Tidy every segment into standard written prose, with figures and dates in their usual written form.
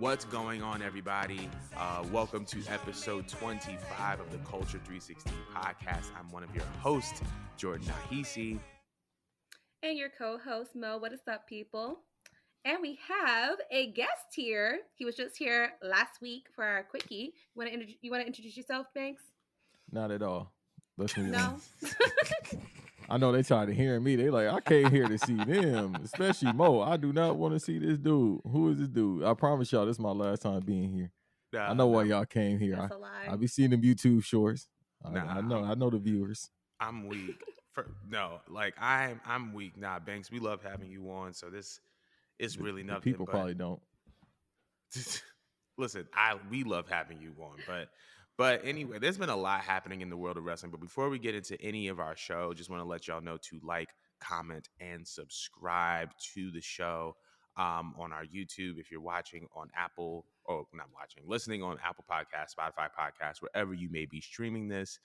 What's going on, everybody? Welcome to episode 25 of the Culture 316 podcast. I'm one of your hosts, Jordan Nahisi. And your co-host Mo. What is up, people? And we have a guest here. He was just here last week for our quickie. You want to introduce yourself, Banks? Not at all. Let's move on. No. I know they tired of hearing me. They like, I came here to see them, especially Mo. I do not want to see this dude. Who is this dude? I promise y'all, this is my last time being here. I know why y'all came here. That's a lie. I be seeing them YouTube shorts. Nah, I know the viewers. I'm weak. I'm weak. Nah, Banks, we love having you on. So this is really The nothing. people probably don't. Listen, we love having you on, but anyway, there's been a lot happening in the world of wrestling. But before we get into any of our show, just want to let y'all know to like, comment, and subscribe to the show on our YouTube. If you're watching on Apple, or not watching, listening on Apple Podcasts, Spotify Podcasts, wherever you may be streaming this,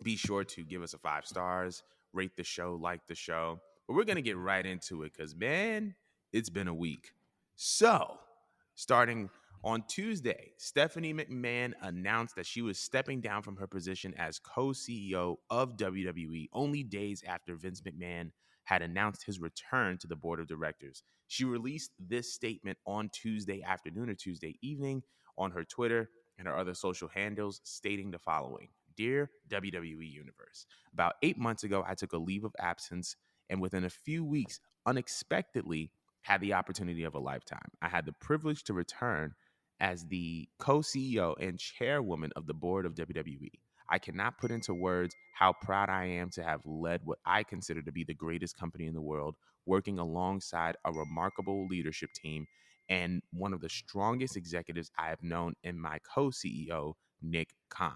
be sure to give us a 5 stars, rate the show, like the show. But we're gonna get right into it because man, it's been a week. So, starting on Tuesday, Stephanie McMahon announced that she was stepping down from her position as co-CEO of WWE only days after Vince McMahon had announced his return to the board of directors. She released this statement on Tuesday afternoon or Tuesday evening on her Twitter and her other social handles, stating the following. Dear WWE Universe, about 8 months ago, I took a leave of absence and within a few weeks, unexpectedly, had the opportunity of a lifetime. I had the privilege to return as the co-CEO and chairwoman of the board of WWE. I cannot put into words how proud I am to have led what I consider to be the greatest company in the world, working alongside a remarkable leadership team and one of the strongest executives I have known in my co-CEO, Nick Khan.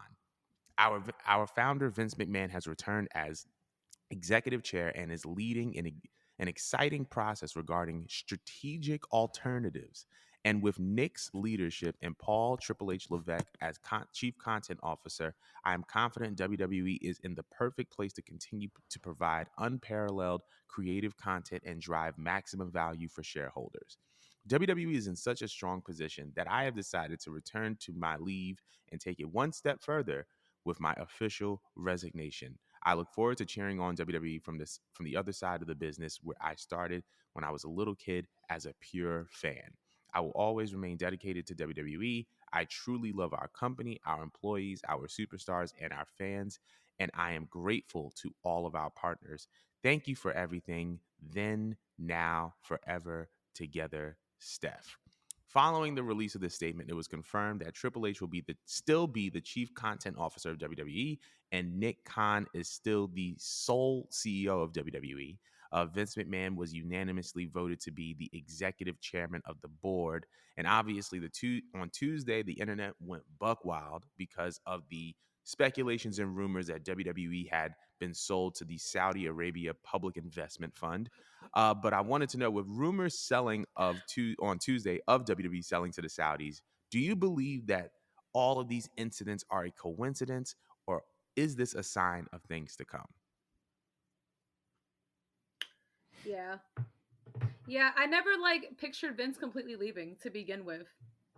Our founder, Vince McMahon, has returned as executive chair and is leading an exciting process regarding strategic alternatives. And with Nick's leadership and Paul Triple H Levesque as chief content officer, I am confident WWE is in the perfect place to continue to provide unparalleled creative content and drive maximum value for shareholders. WWE is in such a strong position that I have decided to return to my leave and take it one step further with my official resignation. I look forward to cheering on WWE from the other side of the business where I started when I was a little kid as a pure fan. I will always remain dedicated to WWE. I truly love our company, our employees, our superstars, and our fans, and I am grateful to all of our partners. Thank you for everything. Then, now, forever, together, Steph. Following the release of this statement, it was confirmed that Triple H will still be the chief content officer of WWE, and Nick Khan is still the sole CEO of WWE. Vince McMahon was unanimously voted to be the executive chairman of the board, and obviously, on Tuesday, the internet went buck wild because of the speculations and rumors that WWE had been sold to the Saudi Arabia Public Investment Fund. But I wanted to know, with rumors selling on Tuesday of WWE selling to the Saudis, do you believe that all of these incidents are a coincidence, or is this a sign of things to come? Yeah. Yeah, I never pictured Vince completely leaving to begin with.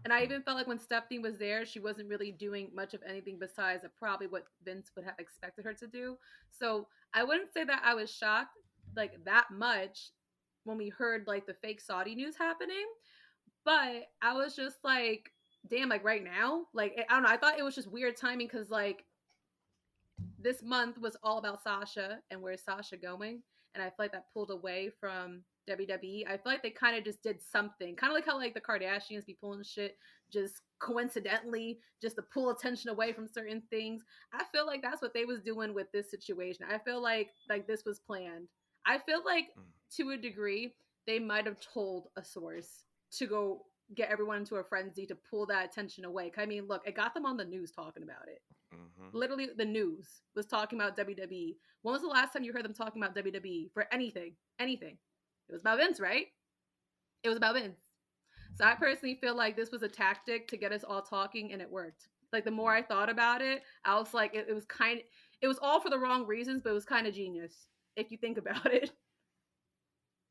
And I even felt like when Stephanie was there, she wasn't really doing much of anything besides probably what Vince would have expected her to do. So I wouldn't say that I was shocked that much when we heard the fake Saudi news happening. But I was just like, damn, right now? I don't know. I thought it was just weird timing because this month was all about Sasha and where's Sasha going. And I feel like that pulled away from WWE. I feel like they kind of just did something, kind of like how the Kardashians be pulling shit just coincidentally, just to pull attention away from certain things. I feel like that's what they was doing with this situation. I feel like this was planned. I feel like to a degree they might have told a source to go get everyone into a frenzy to pull that attention away. I mean, look, it got them on the news talking about it. Mm-hmm. Literally, the news was talking about WWE. When was the last time you heard them talking about WWE for anything? Anything. It was about Vince, right? It was about Vince. So I personally feel like this was a tactic to get us all talking, and it worked. The more I thought about it, I was like, it was all for the wrong reasons, but it was kind of genius if you think about it.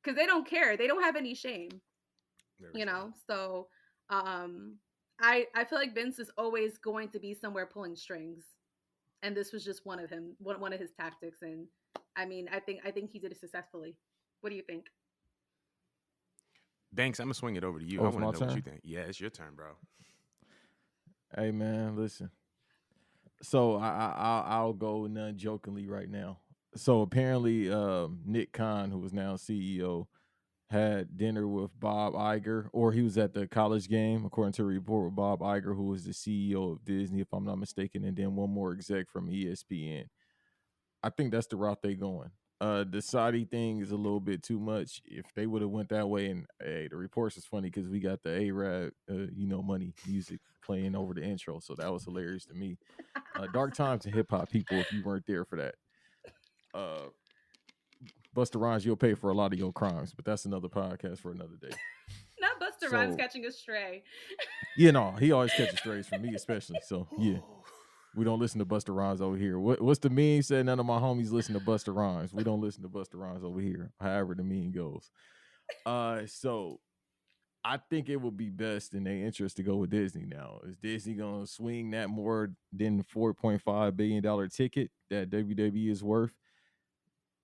Because they don't care. They don't have any shame. you know. So I feel like Vince is always going to be somewhere pulling strings, and this was just one of his tactics. And I mean, I think he did it successfully. What do you think? Banks, I'm gonna swing it over to you. Oh, I it's want my to know what you turn. think. Yeah, it's your turn, bro. Hey man, listen. So I'll go none jokingly right now. So apparently, Nick Khan, who is now CEO, had dinner with Bob Iger, or he was at the college game, according to a report with Bob Iger, who was the CEO of Disney, if I'm not mistaken, and then one more exec from ESPN. I think that's the route they going. The Saudi thing is a little bit too much. If they would have went that way, and hey, the reports is funny because we got the A-Rab, money music playing over the intro, so that was hilarious to me. Dark times in hip hop, people. If you weren't there for that, uh, Busta Rhymes, you'll pay for a lot of your crimes, but that's another podcast for another day. Not Buster Rhymes So, catching a stray. yeah, no, he always catches strays from me, especially. So, yeah, we don't listen to Busta Rhymes over here. What's the meme said? None of my homies listen to Busta Rhymes. We don't listen to Busta Rhymes over here. However, the meme goes. So I think it would be best in their interest to go with Disney now. Is Disney gonna swing that more than the $4.5 billion ticket that WWE is worth?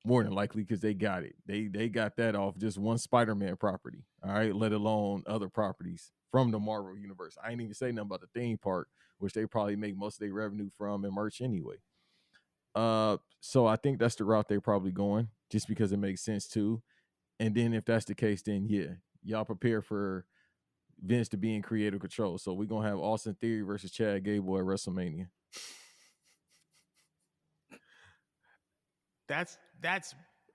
More than likely, because they got it. They got that off just one Spider-Man property. All right, let alone other properties from the Marvel universe. I ain't even say nothing about the theme park, which they probably make most of their revenue from and merch anyway. So I think that's the route they're probably going, just because it makes sense too. And then if that's the case, then yeah, y'all prepare for Vince to be in creative control. So we're gonna have Austin Theory versus Chad Gable at WrestleMania. That's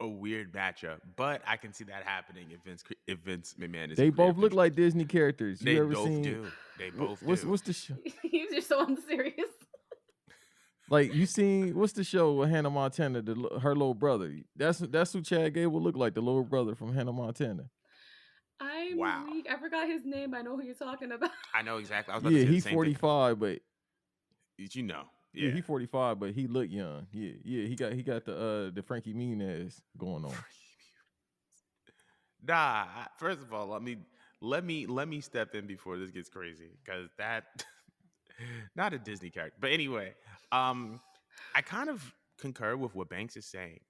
a weird matchup, but I can see that happening if Vince McMahon is They in both creative look control. like Disney characters. You They ever both seen do. They both what's do. the show? He's just so unserious. Like you seen what's the show with Hannah Montana, her little brother? That's who Chad Gable looked like, the little brother from Hannah Montana. I'm Wow. weak. I forgot his name. I know who you're talking about. I know exactly. I was about to Yeah, say the he same thing. 45, but You know. yeah, Yeah. he 45, but he look young. Yeah, he got the Frankie Muniz going on. Nah, first of all, let me step in before this gets crazy because that not a Disney character. But anyway, I kind of concur with what Banks is saying.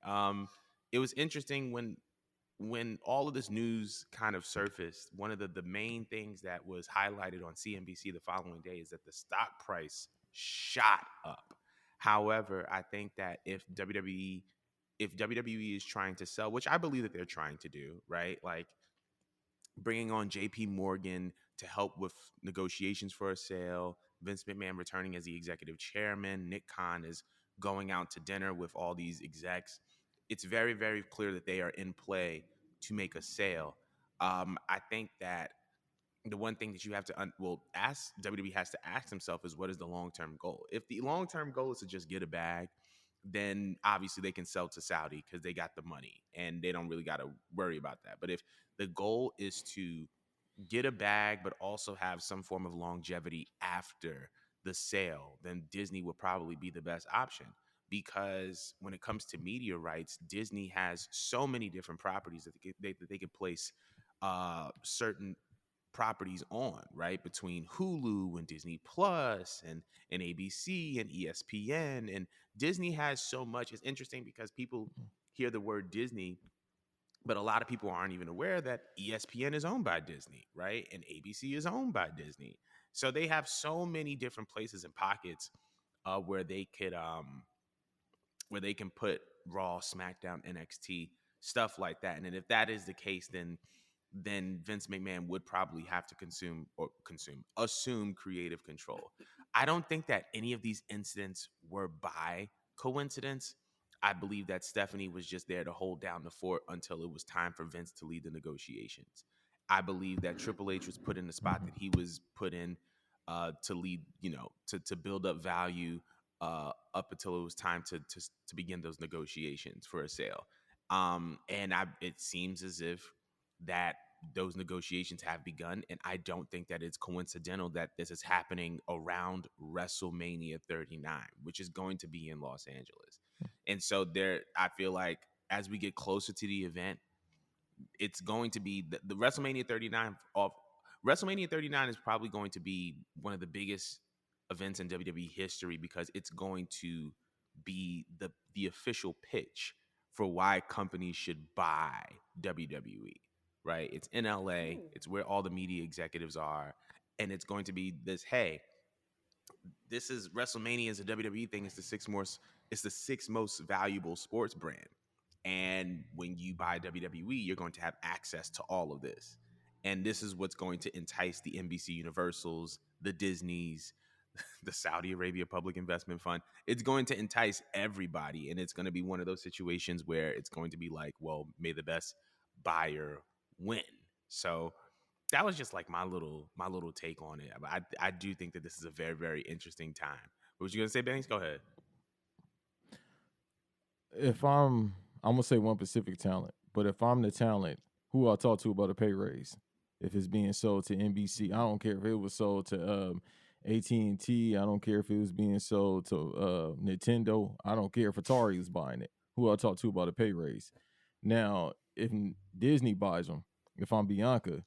It was interesting when all of this news kind of surfaced. One of the main things that was highlighted on CNBC the following day is that the stock price shot up. However, I think that if WWE is trying to sell, which I believe that they're trying to do, right? Like bringing on JP Morgan to help with negotiations for a sale, Vince McMahon returning as the executive chairman, Nick Khan is going out to dinner with all these execs. It's very, very clear that they are in play to make a sale. I think that the one thing that you have to ask WWE has to ask himself is, what is the long-term goal? If the long-term goal is to just get a bag, then obviously they can sell to Saudi because they got the money and they don't really got to worry about that. But if the goal is to get a bag but also have some form of longevity after the sale, then Disney would probably be the best option. Because when it comes to media rights, Disney has so many different properties that they could place certain properties on, right? Between Hulu and Disney Plus and ABC and ESPN. And Disney has so much. It's interesting because people hear the word Disney, but a lot of people aren't even aware that ESPN is owned by Disney, right? And ABC is owned by Disney. So they have so many different places and pockets where they can put Raw, SmackDown, NXT, stuff like that. And then if that is the case, then Vince McMahon would probably have to assume creative control. I don't think that any of these incidents were by coincidence. I believe that Stephanie was just there to hold down the fort until it was time for Vince to lead the negotiations. I believe that Triple H was put in the spot that he was put in to lead, to build up value up until it was time to begin those negotiations for a sale. It seems as if that those negotiations have begun, and I don't think that it's coincidental that this is happening around WrestleMania 39, which is going to be in Los Angeles. And so I feel like as we get closer to the event, it's going to be the WrestleMania 39 WrestleMania 39 is probably going to be one of the biggest events in WWE history because it's going to be the official pitch for why companies should buy WWE, right? It's in LA, Ooh. it's where all the media executives are, and it's going to be this, hey, this is WrestleMania is a WWE thing. It's the sixth most valuable sports brand. And when you buy WWE, you're going to have access to all of this. And this is what's going to entice the NBC Universals, the Disneys, the Saudi Arabia Public Investment Fund. It's going to entice everybody. And it's going to be one of those situations where it's going to be like, well, may the best buyer win. So that was just like my little take on it. I do think that this is a very, very interesting time. What was you gonna say, Banks? Go ahead. If I'm gonna say one Pacific talent, but if I'm the talent, who I talk to about a pay raise? If it's being sold to NBC, I don't care if it was sold to AT&T. I don't care if it was being sold to Nintendo. I don't care if Atari was buying it. Who I talk to about a pay raise? Now, if Disney buys them, if I'm Bianca,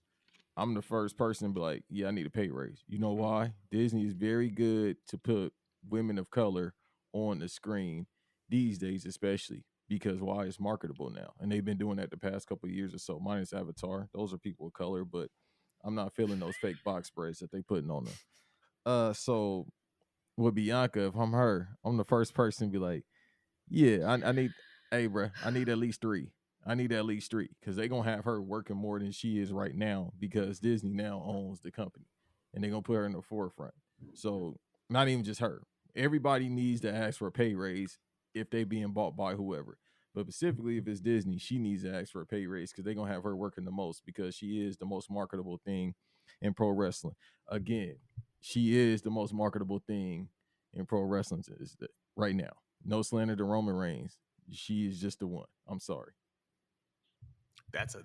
I'm the first person to be like, yeah, I need a pay raise. You know why? Disney is very good to put women of color on the screen these days, especially because why it's marketable now. And they've been doing that the past couple of years or so. Minus Avatar. Those are people of color, but I'm not feeling those fake box spreads that they putting on them. So with Bianca, if I'm her, I'm the first person to be like, yeah, I need, hey, bro, I need at least three. I need at least three because they're going to have her working more than she is right now because Disney now owns the company and they're going to put her in the forefront. So, not even just her. Everybody needs to ask for a pay raise if they being bought by whoever. But specifically, if it's Disney, she needs to ask for a pay raise because they're going to have her working the most because she is the most marketable thing in pro wrestling. Again, she is the most marketable thing in pro wrestling right now. No slander to Roman Reigns. She is just the one. I'm sorry. That's a.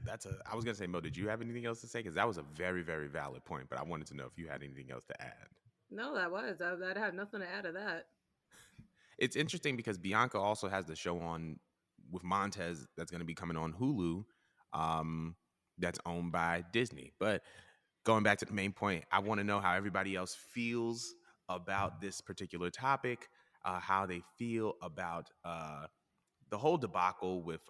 I was gonna say, Mo. Did you have anything else to say? Because that was a very, very valid point. But I wanted to know if you had anything else to add. No, that was. I'd have nothing to add to that. It's interesting because Bianca also has the show on with Montez that's going to be coming on Hulu. Um, that's owned by Disney. But going back to the main point, I want to know how everybody else feels about this particular topic, how they feel about the whole debacle with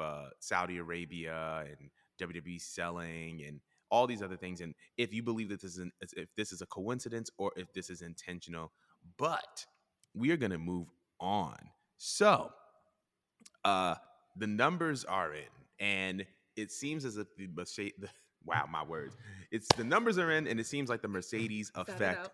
Saudi Arabia and WWE selling and all these other things, and if you believe that if this is a coincidence or if this is intentional. But we are going to move on. So uh, the numbers are in, and it seems as if wow, my words. It's the numbers are in, and it seems like the Mercedes effect,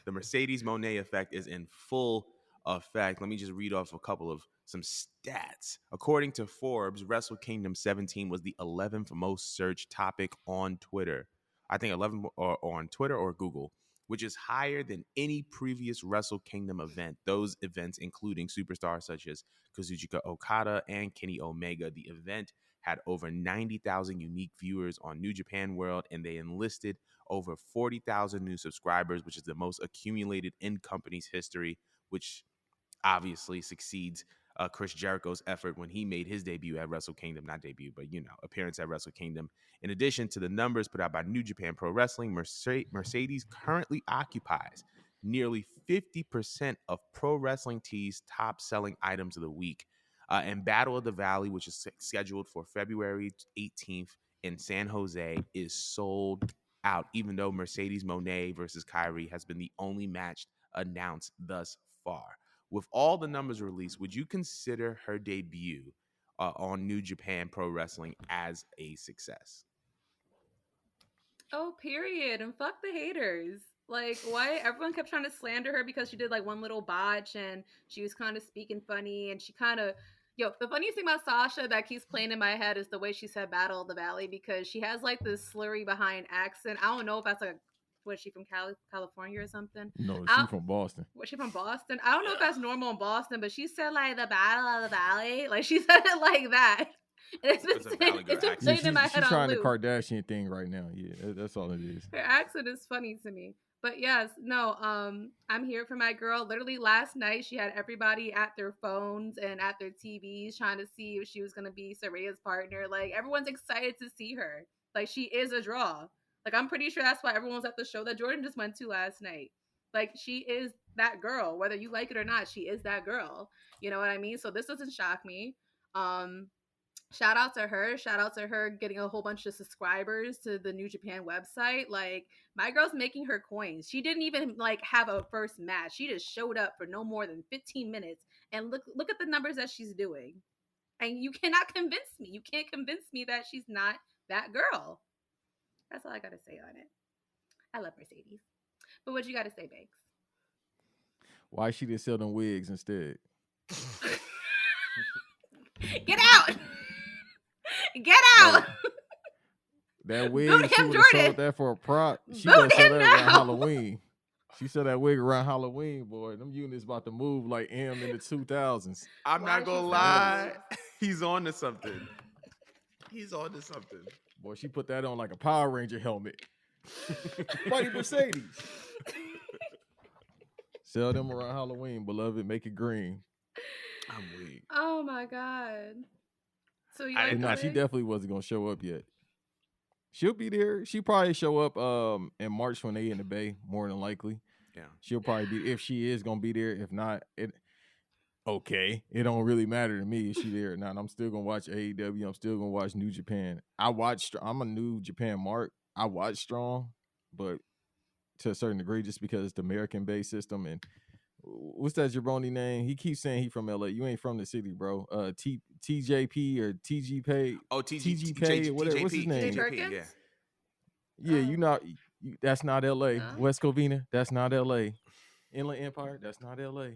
the Mercedes Mone effect, is in full effect. Let me just read off a couple of some stats. According to Forbes, Wrestle Kingdom 17 was the 11th most searched topic on Twitter. I think 11 or on Twitter or Google, which is higher than any previous Wrestle Kingdom event. Those events including superstars such as Kazuchika Okada and Kenny Omega. The event had over 90,000 unique viewers on New Japan World, and they enlisted over 40,000 new subscribers, which is the most accumulated in company's history, which obviously succeeds Chris Jericho's effort when he made his debut at Wrestle Kingdom, not debut, but appearance at Wrestle Kingdom. In addition to the numbers put out by New Japan Pro Wrestling, Mercedes currently occupies nearly 50% of Pro Wrestling Tees' top selling items of the week. And Battle of the Valley, which is scheduled for February 18th in San Jose, is sold out, even though Mercedes Moné versus Kyrie has been the only match announced thus far. With all the numbers released, would you consider her debut on New Japan Pro Wrestling as a success? Oh, period. And fuck the haters. Like, why everyone kept trying to slander her because she did like one little botch and she was kind of speaking funny and she kind of. Yo, the funniest thing about Sasha that keeps playing in my head is the way she said Battle of the Valley because she has like this slurry behind accent. I don't know if that's like, was she from California or something? No, she I, from Boston. was she from Boston? I don't know if that's normal in Boston, but she said like the Battle of the Valley. Like she said it like that. And It's a Valley Girl it's been Yeah, playing in accent. my she's head on trying the loop. Kardashian thing right now. Yeah, that's all it is. Her accent is funny to me. But yes, no, I'm here for my girl. Literally last night she had everybody at their phones and at their TVs trying to see if she was gonna be Saraya's partner. Like everyone's excited to see her. Like she is a draw. Like, I'm pretty sure that's why everyone's at the show that Jordan just went to last night. Like, she is that girl, whether you like it or not. She is that girl. You know what I mean? So this doesn't shock me. Um, shout out to her. Shout out to her getting a whole bunch of subscribers to the New Japan website. Like, my girl's making her coins. She didn't even like have a first match. She just showed up for no more than 15 minutes, and look at the numbers that she's doing. And you cannot convince me. You can't convince me that she's not that girl. That's all I gotta say on it. I love Mercedes. But what you gotta say, Banks? Why she didn't sell them wigs instead? Get out! Get out! Like, that wig, Boot she him, would have Jordan. sold that for a prop. She Boot would have sold him that around now. Halloween. She sold that wig around Halloween, boy. Them units about to move like M in the 2000s. I'm Why not gonna she lie. selling He's on to something. He's on to something. Boy, she put that on like a Power Ranger helmet. Mighty Mercedes. Sell them around Halloween, beloved. Make it green. I'm weak. Oh my god. So you I like didn't But nah, the she wig? definitely wasn't gonna show up yet. She'll be there. She probably show up in March when they in the Bay, more than likely. Yeah. She'll probably be, if she is gonna be there. If not, it don't really matter to me if she there or not. I'm still gonna watch AEW. I'm still gonna watch New Japan. I'm a New Japan mark. I watch Strong, but to a certain degree, just because it's the American based system. And what's that jabroni name? He keeps saying he from LA. You ain't from the city, bro. TJP or TG Pay. Oh, TG Pay or whatever. What's his name? TJ Perkins? Yeah. Yeah, you not. That's not LA. No? West Covina. That's not LA. Inland Empire. That's not LA.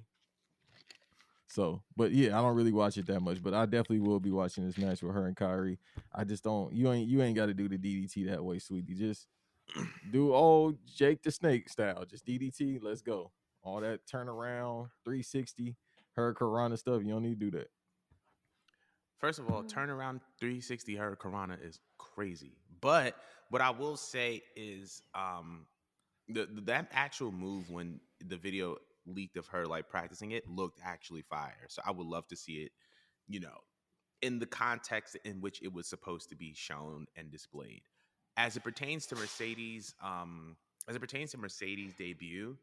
So, but yeah, I don't really watch it that much, but I definitely will be watching this match with her and Kyrie. I just don't. You ain't got to do the DDT that way, sweetie. Just do old Jake the Snake style. Just DDT. Let's go. All that turnaround, 360, her Karana stuff. You don't need to do that. First of all, turnaround 360 her Karana is crazy. But what I will say is that actual move when the video leaked of her like practicing it looked actually fire. So I would love to see it, you know, in the context in which it was supposed to be shown and displayed. As it pertains to Mercedes debut,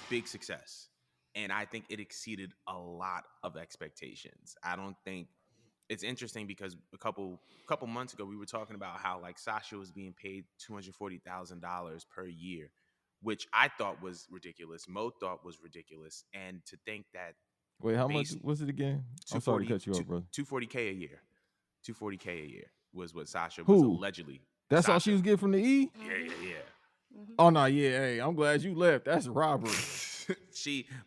big success. And I think it exceeded a lot of expectations. I don't think it's interesting because a couple months ago we were talking about how like Sasha was being paid $240,000 per year, which I thought was ridiculous. Mo thought was ridiculous, and to think that Wait, how much was it again? I'm sorry to cut you off, brother. $240K a year. $240K a year was what Sasha was Who? allegedly. That's Sasha. all she was getting from the E? Yeah. Oh no, yeah. Hey, I'm glad you left. That's robbery.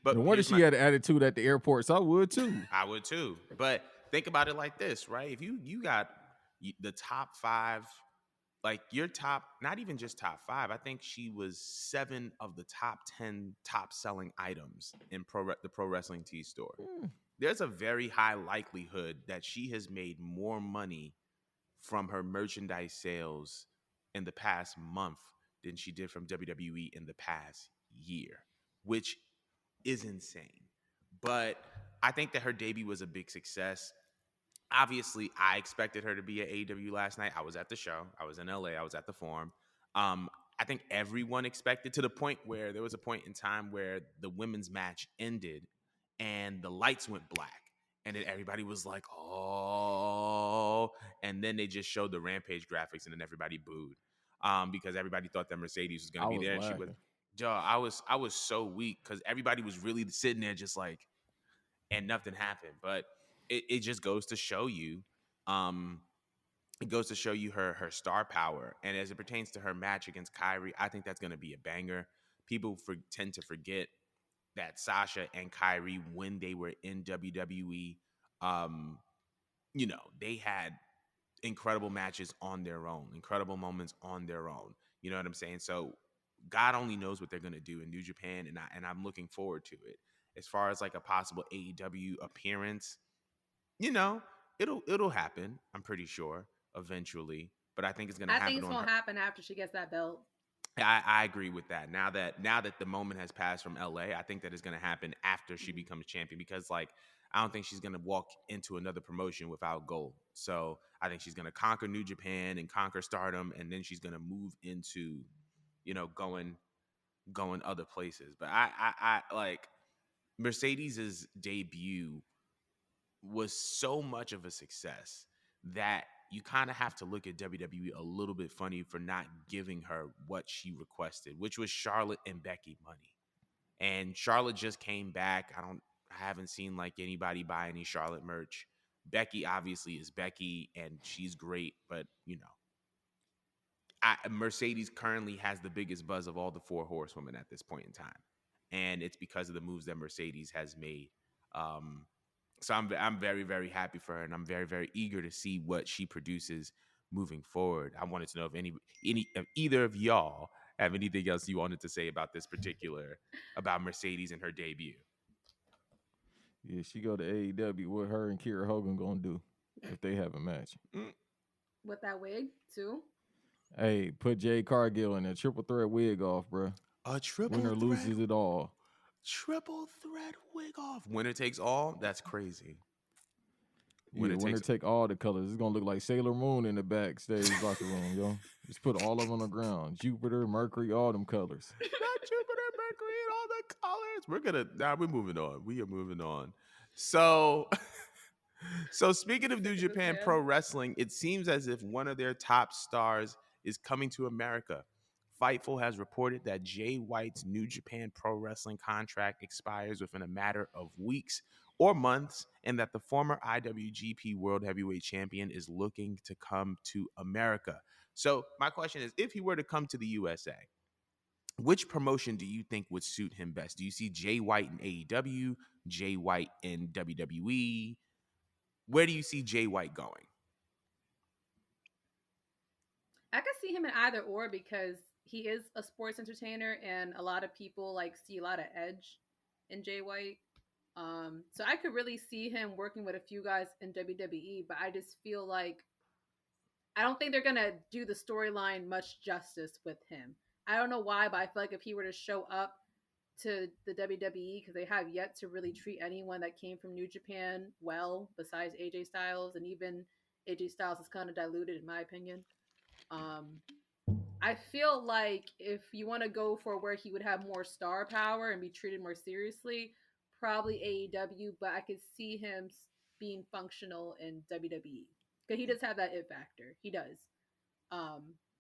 But no wonder she had an attitude at the airport. So I would too. I would too. But think about it like this, right? If you got the top 5, like your top, not even just top 5. I think she was 7 of the top 10 top selling items in the Pro Wrestling Tee store. There's a very high likelihood that she has made more money from her merchandise sales in the past month than she did from WWE in the past year, which is insane. But I think that her debut was a big success. Obviously, I expected her to be at AEW last night. I was at the show. I was in LA. I was at the Forum. I think everyone expected, to the point where there was a point in time where the women's match ended and the lights went black. And then everybody was like, oh. And then they just showed the Rampage graphics and then everybody booed because everybody thought that Mercedes was going to be there. Laughing. And she was, I was so weak because everybody was really sitting there just like, and nothing happened. But it just goes to show you, it goes to show you her star power. And as it pertains to her match against Kyrie, I think that's going to be a banger. People tend to forget that Sasha and Kyrie, when they were in WWE, they had incredible matches on their own, incredible moments on their own. You know what I'm saying? So God only knows what they're going to do in New Japan, and I'm looking forward to it. As far as like a possible AEW appearance, it'll happen. I'm pretty sure eventually, but I think it's going to happen. I think it's going to happen after she gets that belt. I agree with that. Now that the moment has passed from LA, I think that is going to happen after she becomes champion, because like I don't think she's going to walk into another promotion without gold. So I think she's going to conquer New Japan and conquer Stardom, and then she's going to move into, going other places. But I like Mercedes's debut was so much of a success that you kind of have to look at WWE a little bit funny for not giving her what she requested, which was Charlotte and Becky money. And Charlotte just came back. I haven't seen like anybody buy any Charlotte merch. Becky obviously is Becky and she's great, but Mercedes currently has the biggest buzz of all the four horsewomen at this point in time, and it's because of the moves that Mercedes has made. So I'm very, very happy for her, and I'm very, very eager to see what she produces moving forward. I wanted to know if either of y'all have anything else you wanted to say about about Mercedes and her debut. Yeah, she go to AEW. What her and Kira Hogan gonna do if they have a match? With that wig too. Hey, put Jade Cargill in a triple threat wig off, bro. A triple Winner threat, loses it all. triple threat wig off. Winner takes all. That's crazy. Winner take all the colors. It's gonna look like Sailor Moon in the backstage locker room, yo. Just put all of them on the ground. Jupiter, Mercury, all them colors. Not Jupiter, Mercury, and all the colors. We're moving on. We are moving on. So So speaking of New Japan Pro Wrestling, it seems as if one of their top stars is coming to America. Fightful has reported that Jay White's New Japan Pro Wrestling contract expires within a matter of weeks or months, and that the former IWGP World Heavyweight Champion is looking to come to America. So my question is, if he were to come to the USA, which promotion do you think would suit him best? Do you see Jay White in AEW, Jay White in WWE? Where do you see Jay White going? I could see him in either or because he is a sports entertainer and a lot of people like see a lot of edge in Jay White. So I could really see him working with a few guys in WWE, but I just feel like I don't think they're gonna do the storyline much justice with him. I don't know why, but I feel like if he were to show up to the WWE, because they have yet to really treat anyone that came from New Japan well, besides AJ Styles, and even AJ Styles is kind of diluted in my opinion. Um, I feel like if you want to go for where he would have more star power and be treated more seriously, probably AEW, but I could see him being functional in WWE because he does have that it factor. He does.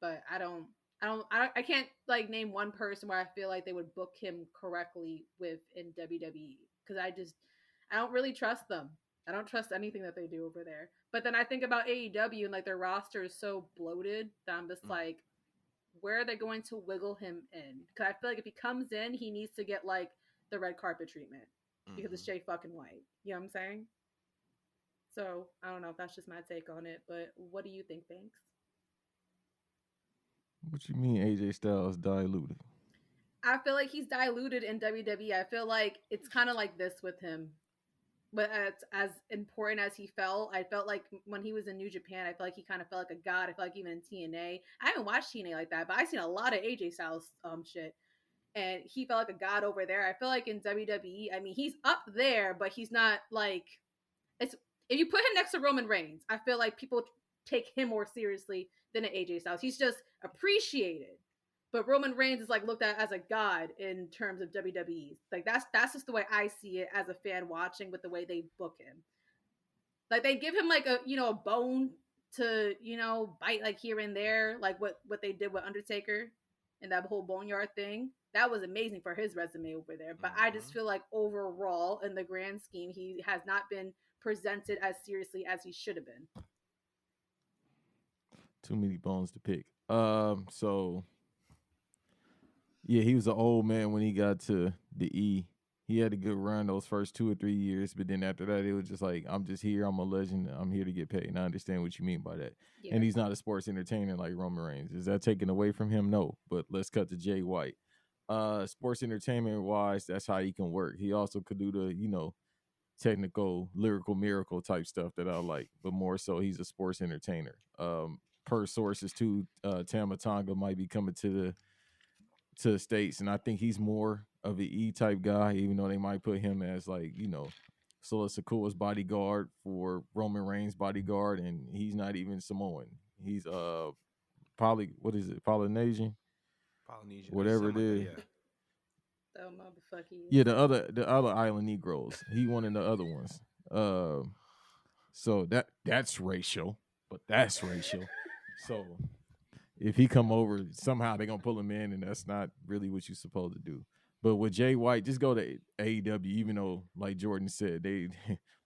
But I can't like name one person where I feel like they would book him correctly with in WWE because I don't really trust them. I don't trust anything that they do over there. But then I think about AEW and like their roster is so bloated that I'm just like, where are they going to wiggle him in? Because I feel like if he comes in, he needs to get like the red carpet treatment because it's Jay fucking White. You know what I'm saying? So I don't know if that's just my take on it, but what do you think, Banks? What you mean AJ Styles diluted? I feel like he's diluted in WWE. I feel like it's kind of like this with him. But as important as he felt, I felt like when he was in New Japan, I felt like he kind of felt like a god. I felt like even in TNA, I haven't watched TNA like that, but I've seen a lot of AJ Styles shit, and he felt like a god over there. I feel like in WWE, I mean, he's up there, but he's not like it's. If you put him next to Roman Reigns, I feel like people take him more seriously than an AJ Styles. He's just appreciated, but Roman Reigns is like looked at as a god in terms of WWE. Like that's just the way I see it as a fan watching with the way they book him. Like they give him like a bone to bite like here and there, like what they did with Undertaker and that whole boneyard thing. That was amazing for his resume over there. But I just feel like overall, in the grand scheme, he has not been presented as seriously as he should have been. Too many bones to pick. So yeah, he was an old man when he got to the E. He had a good run those first 2 or 3 years, but then after that, it was just like, I'm just here. I'm a legend. I'm here to get paid. And I understand what you mean by that. Yeah. And he's not a sports entertainer like Roman Reigns. Is that taken away from him? No. But let's cut to Jay White. Sports entertainment wise, that's how he can work. He also could do the, technical, lyrical miracle type stuff that I like, but more so he's a sports entertainer. Per sources too, Tama Tonga might be coming to the States, and I think he's more of an E type guy, even though they might put him as like, So it's the coolest bodyguard for Roman Reigns bodyguard, and he's not even Samoan. He's probably what is it, Polynesian, Polynesian, whatever it something like that. is. Yeah. Oh motherfucking. Yeah, the other island Negroes. He one of the other ones. Uh, so that's racial, but that's racial. So if he come over, somehow they're gonna pull him in, and that's not really what you're supposed to do. But with Jay White, just go to AEW. Even though, like Jordan said, they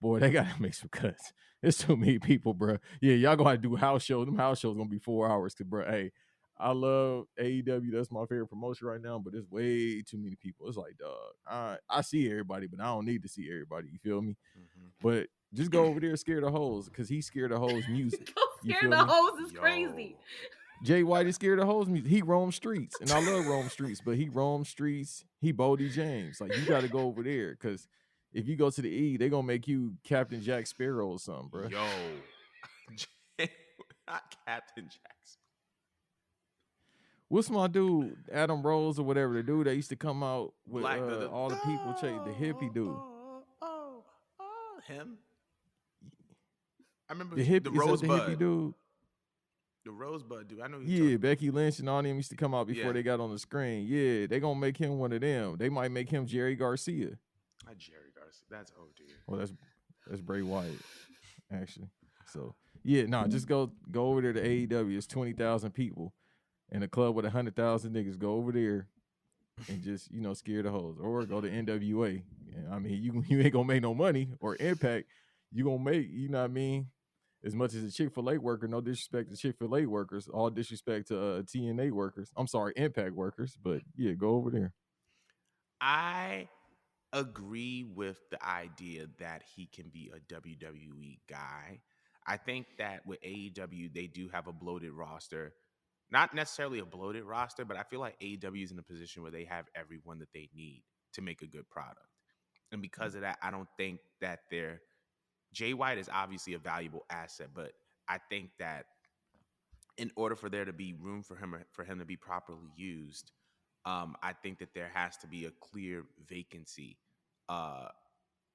boy, they gotta make some cuts. There's too many people, bro. Yeah, y'all gonna have to do house shows. Them house shows gonna be 4 hours, cause bro, hey, I love AEW. That's my favorite promotion right now. But there's way too many people. It's like, dog, I see everybody, but I don't need to see everybody. You feel me? Mm-hmm. But just go over there, scare the hoes, cause he's scared of hoes music. Go You scare feel the me? hoes is crazy. Jay White is scared of hoes music. He roams streets, and I love roam streets, but he roams streets. He Bodie James. Like, you got to go over there, because if you go to the E, they gonna make you Captain Jack Sparrow or something, bro. Yo, not Captain Jackson. What's my dude, Adam Rose or whatever, the dude that used to come out with Black, all the people chase the hippie dude. Him. I remember The the hippie, is that the Rosebud. hippie dude? The Rosebud dude. I know. Yeah, Becky Lynch and all them used to come out before Yeah. they got on the screen. Yeah, they gonna make him one of them. They might make him Jerry Garcia. Not Jerry Garcia. That's dude. Well, that's Bray Wyatt, actually. So yeah, just go over there to AEW. It's 20,000 people in a club with 100,000 niggas. Go over there and just scare the hoes, or go to NWA. And, I mean, you ain't gonna make no money, or Impact. You gonna make, you know what I mean, as much as a Chick-fil-A worker. No disrespect to Chick-fil-A workers, all disrespect to TNA workers. I'm sorry, Impact workers. But yeah, go over there. I agree with the idea that he can be a WWE guy. I think that with AEW, they do have a bloated roster. Not necessarily a bloated roster, but I feel like AEW is in a position where they have everyone that they need to make a good product. And because of that, I don't think that Jay White is obviously a valuable asset, but I think that in order for there to be room for him to be properly used, I think that there has to be a clear vacancy uh,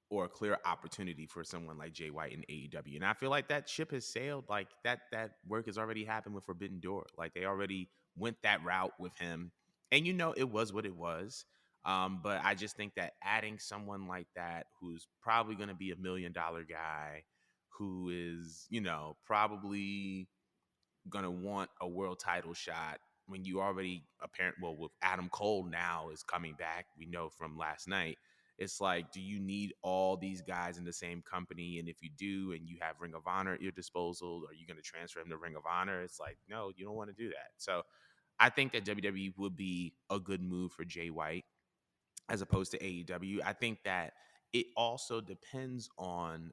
or a clear opportunity for someone like Jay White in AEW. And I feel like that ship has sailed. Like that work has already happened with Forbidden Door. Like they already went that route with him. And it was what it was. But I just think that adding someone like that, who's probably going to be $1 million guy, who is, probably gonna want a world title shot when you already with Adam Cole now is coming back, we know from last night. It's like, do you need all these guys in the same company? And if you do, and you have Ring of Honor at your disposal, are you going to transfer him to Ring of Honor? It's like, no, you don't want to do that. So I think that WWE would be a good move for Jay White as opposed to AEW. I think that it also depends on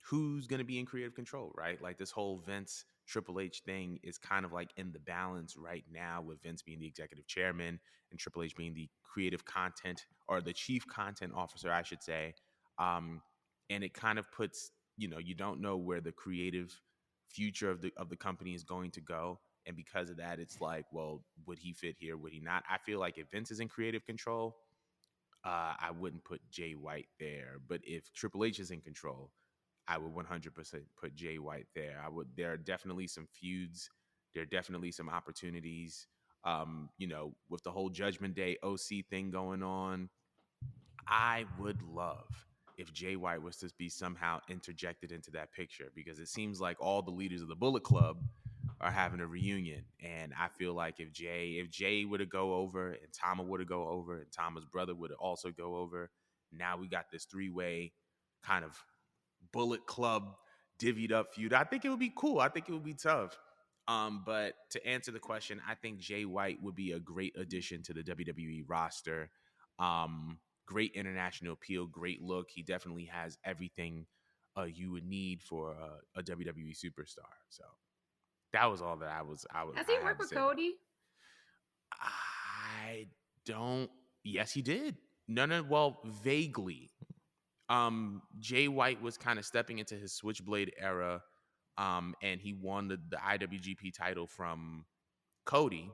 who's going to be in creative control, right? Like this whole Vince Triple H thing is kind of like in the balance right now, with Vince being the executive chairman and Triple H being the creative content, or the chief content officer, I should say. And it kind of puts, you don't know where the creative future of the company is going to go. And because of that, it's like, well, would he fit here? Would he not? I feel like if Vince is in creative control, I wouldn't put Jay White there. But if Triple H is in control, I would 100% put Jay White there. There are definitely some feuds. There are definitely some opportunities. With the whole Judgment Day OC thing going on, I would love if Jay White was to be somehow interjected into that picture, because it seems like all the leaders of the Bullet Club are having a reunion. And I feel like if Jay were to go over, and Tama were to go over, and Tama's brother would also go over, now we got this three-way kind of Bullet Club divvied up feud. I think it would be cool. I think it would be tough. But to answer the question, I think Jay White would be a great addition to the WWE roster. Great international appeal, great look. He definitely has everything you would need for a WWE superstar. So that was all that I was. Has he worked with Cody? I don't. Yes, he did. No. Well, vaguely. Jay White was kind of stepping into his Switchblade era, and he won the IWGP title from Cody.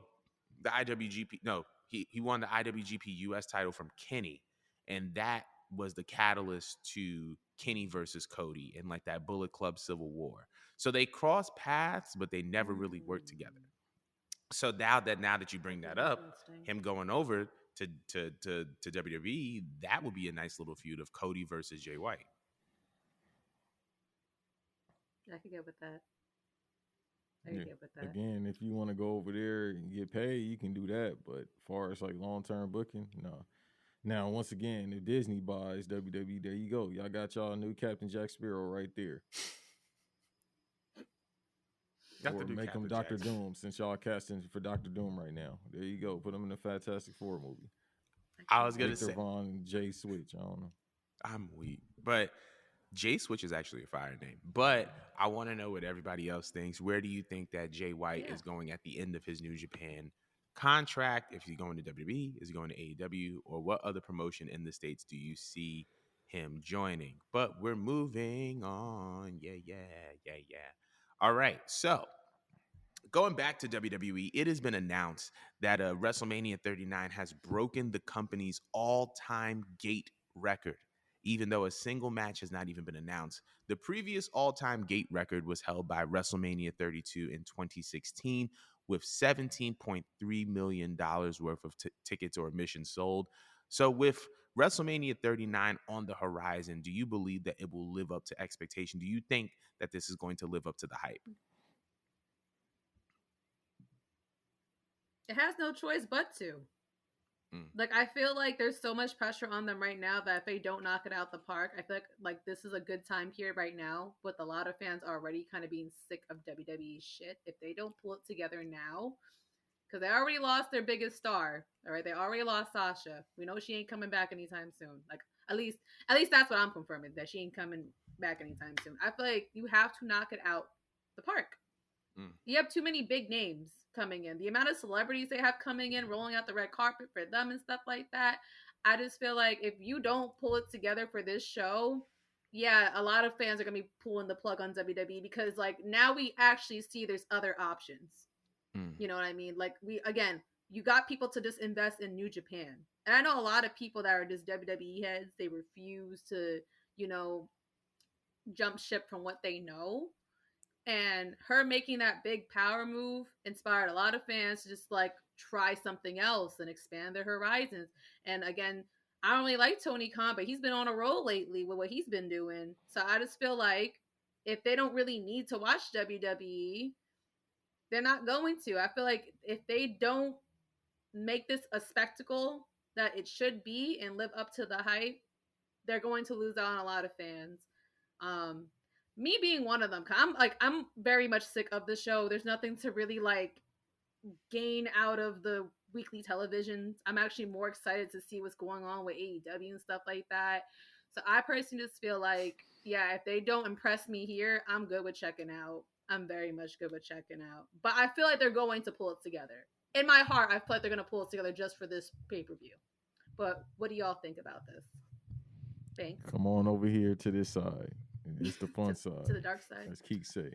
The IWGP, no, he won the IWGP US title from Kenny, and that was the catalyst to Kenny versus Cody and like that Bullet Club Civil War. So they crossed paths, but they never really worked together. So now that you bring that up, him going over to WWE, that would be a nice little feud of Cody versus Jay White. I could get with that. I could get with that. Again, if you want to go over there and get paid, you can do that. But as far as like long term booking, no. Now, once again, if Disney buys WWE, there you go. Y'all got y'all new Captain Jack Sparrow right there. Or make him Dr. Doom, since y'all casting for Dr. Doom right now. There you go. Put him in the Fantastic Four movie. I was gonna say Vaughn, Jay Switch. I don't know. I'm weak, but Jay Switch is actually a fire name. But I want to know what everybody else thinks. Where do you think that Jay White is going at the end of his New Japan contract? If he's going to WWE, is he going to AEW, or what other promotion in the States do you see him joining? But we're moving on. Yeah. All right, so going back to WWE, it has been announced that WrestleMania 39 has broken the company's all-time gate record, even though a single match has not even been announced. The previous all-time gate record was held by WrestleMania 32 in 2016 with $17.3 million worth of tickets or admissions sold. So with WrestleMania 39 on the horizon, do you believe that it will live up to expectation? Do you think that this is going to live up to the hype? It has no choice but to. Like, I feel like there's so much pressure on them right now that if they don't knock it out the park, I feel like this is a good time period right now with a lot of fans already kind of being sick of WWE shit. If they don't pull it together now, because they already lost their biggest star, all right? They already lost Sasha. We know she ain't coming back anytime soon. Like, at least that's what I'm confirming, that she ain't coming back anytime soon. I feel like you have to knock it out the park. You have too many big names coming in. The amount of celebrities they have coming in, rolling out the red carpet for them and stuff like that. I just feel like if you don't pull it together for this show, yeah, a lot of fans are going to be pulling the plug on WWE because, like, now we actually see there's other options. You know what I mean? Like, you got people to just invest in New Japan. And I know a lot of people that are just WWE heads, they refuse to, jump ship from what they know. And her making that big power move inspired a lot of fans to just like try something else and expand their horizons. And again, I don't really like Tony Khan, but he's been on a roll lately with what he's been doing. So I just feel like if they don't really need to watch WWE, they're not going to. I feel like if they don't make this a spectacle that it should be and live up to the hype, they're going to lose out on a lot of fans. Me being one of them, I'm very much sick of the show. There's nothing to really like gain out of the weekly televisions. I'm actually more excited to see what's going on with AEW and stuff like that. So I personally just feel like, yeah, if they don't impress me here, I'm good with checking out. I'm very much good with checking out. But I feel like they're going to pull it together. In my heart, I feel like they're going to pull it together just for this pay-per-view. But what do y'all think about this? Thanks. Come on over here to this side. It's the fun side. To the dark side. As Keek say.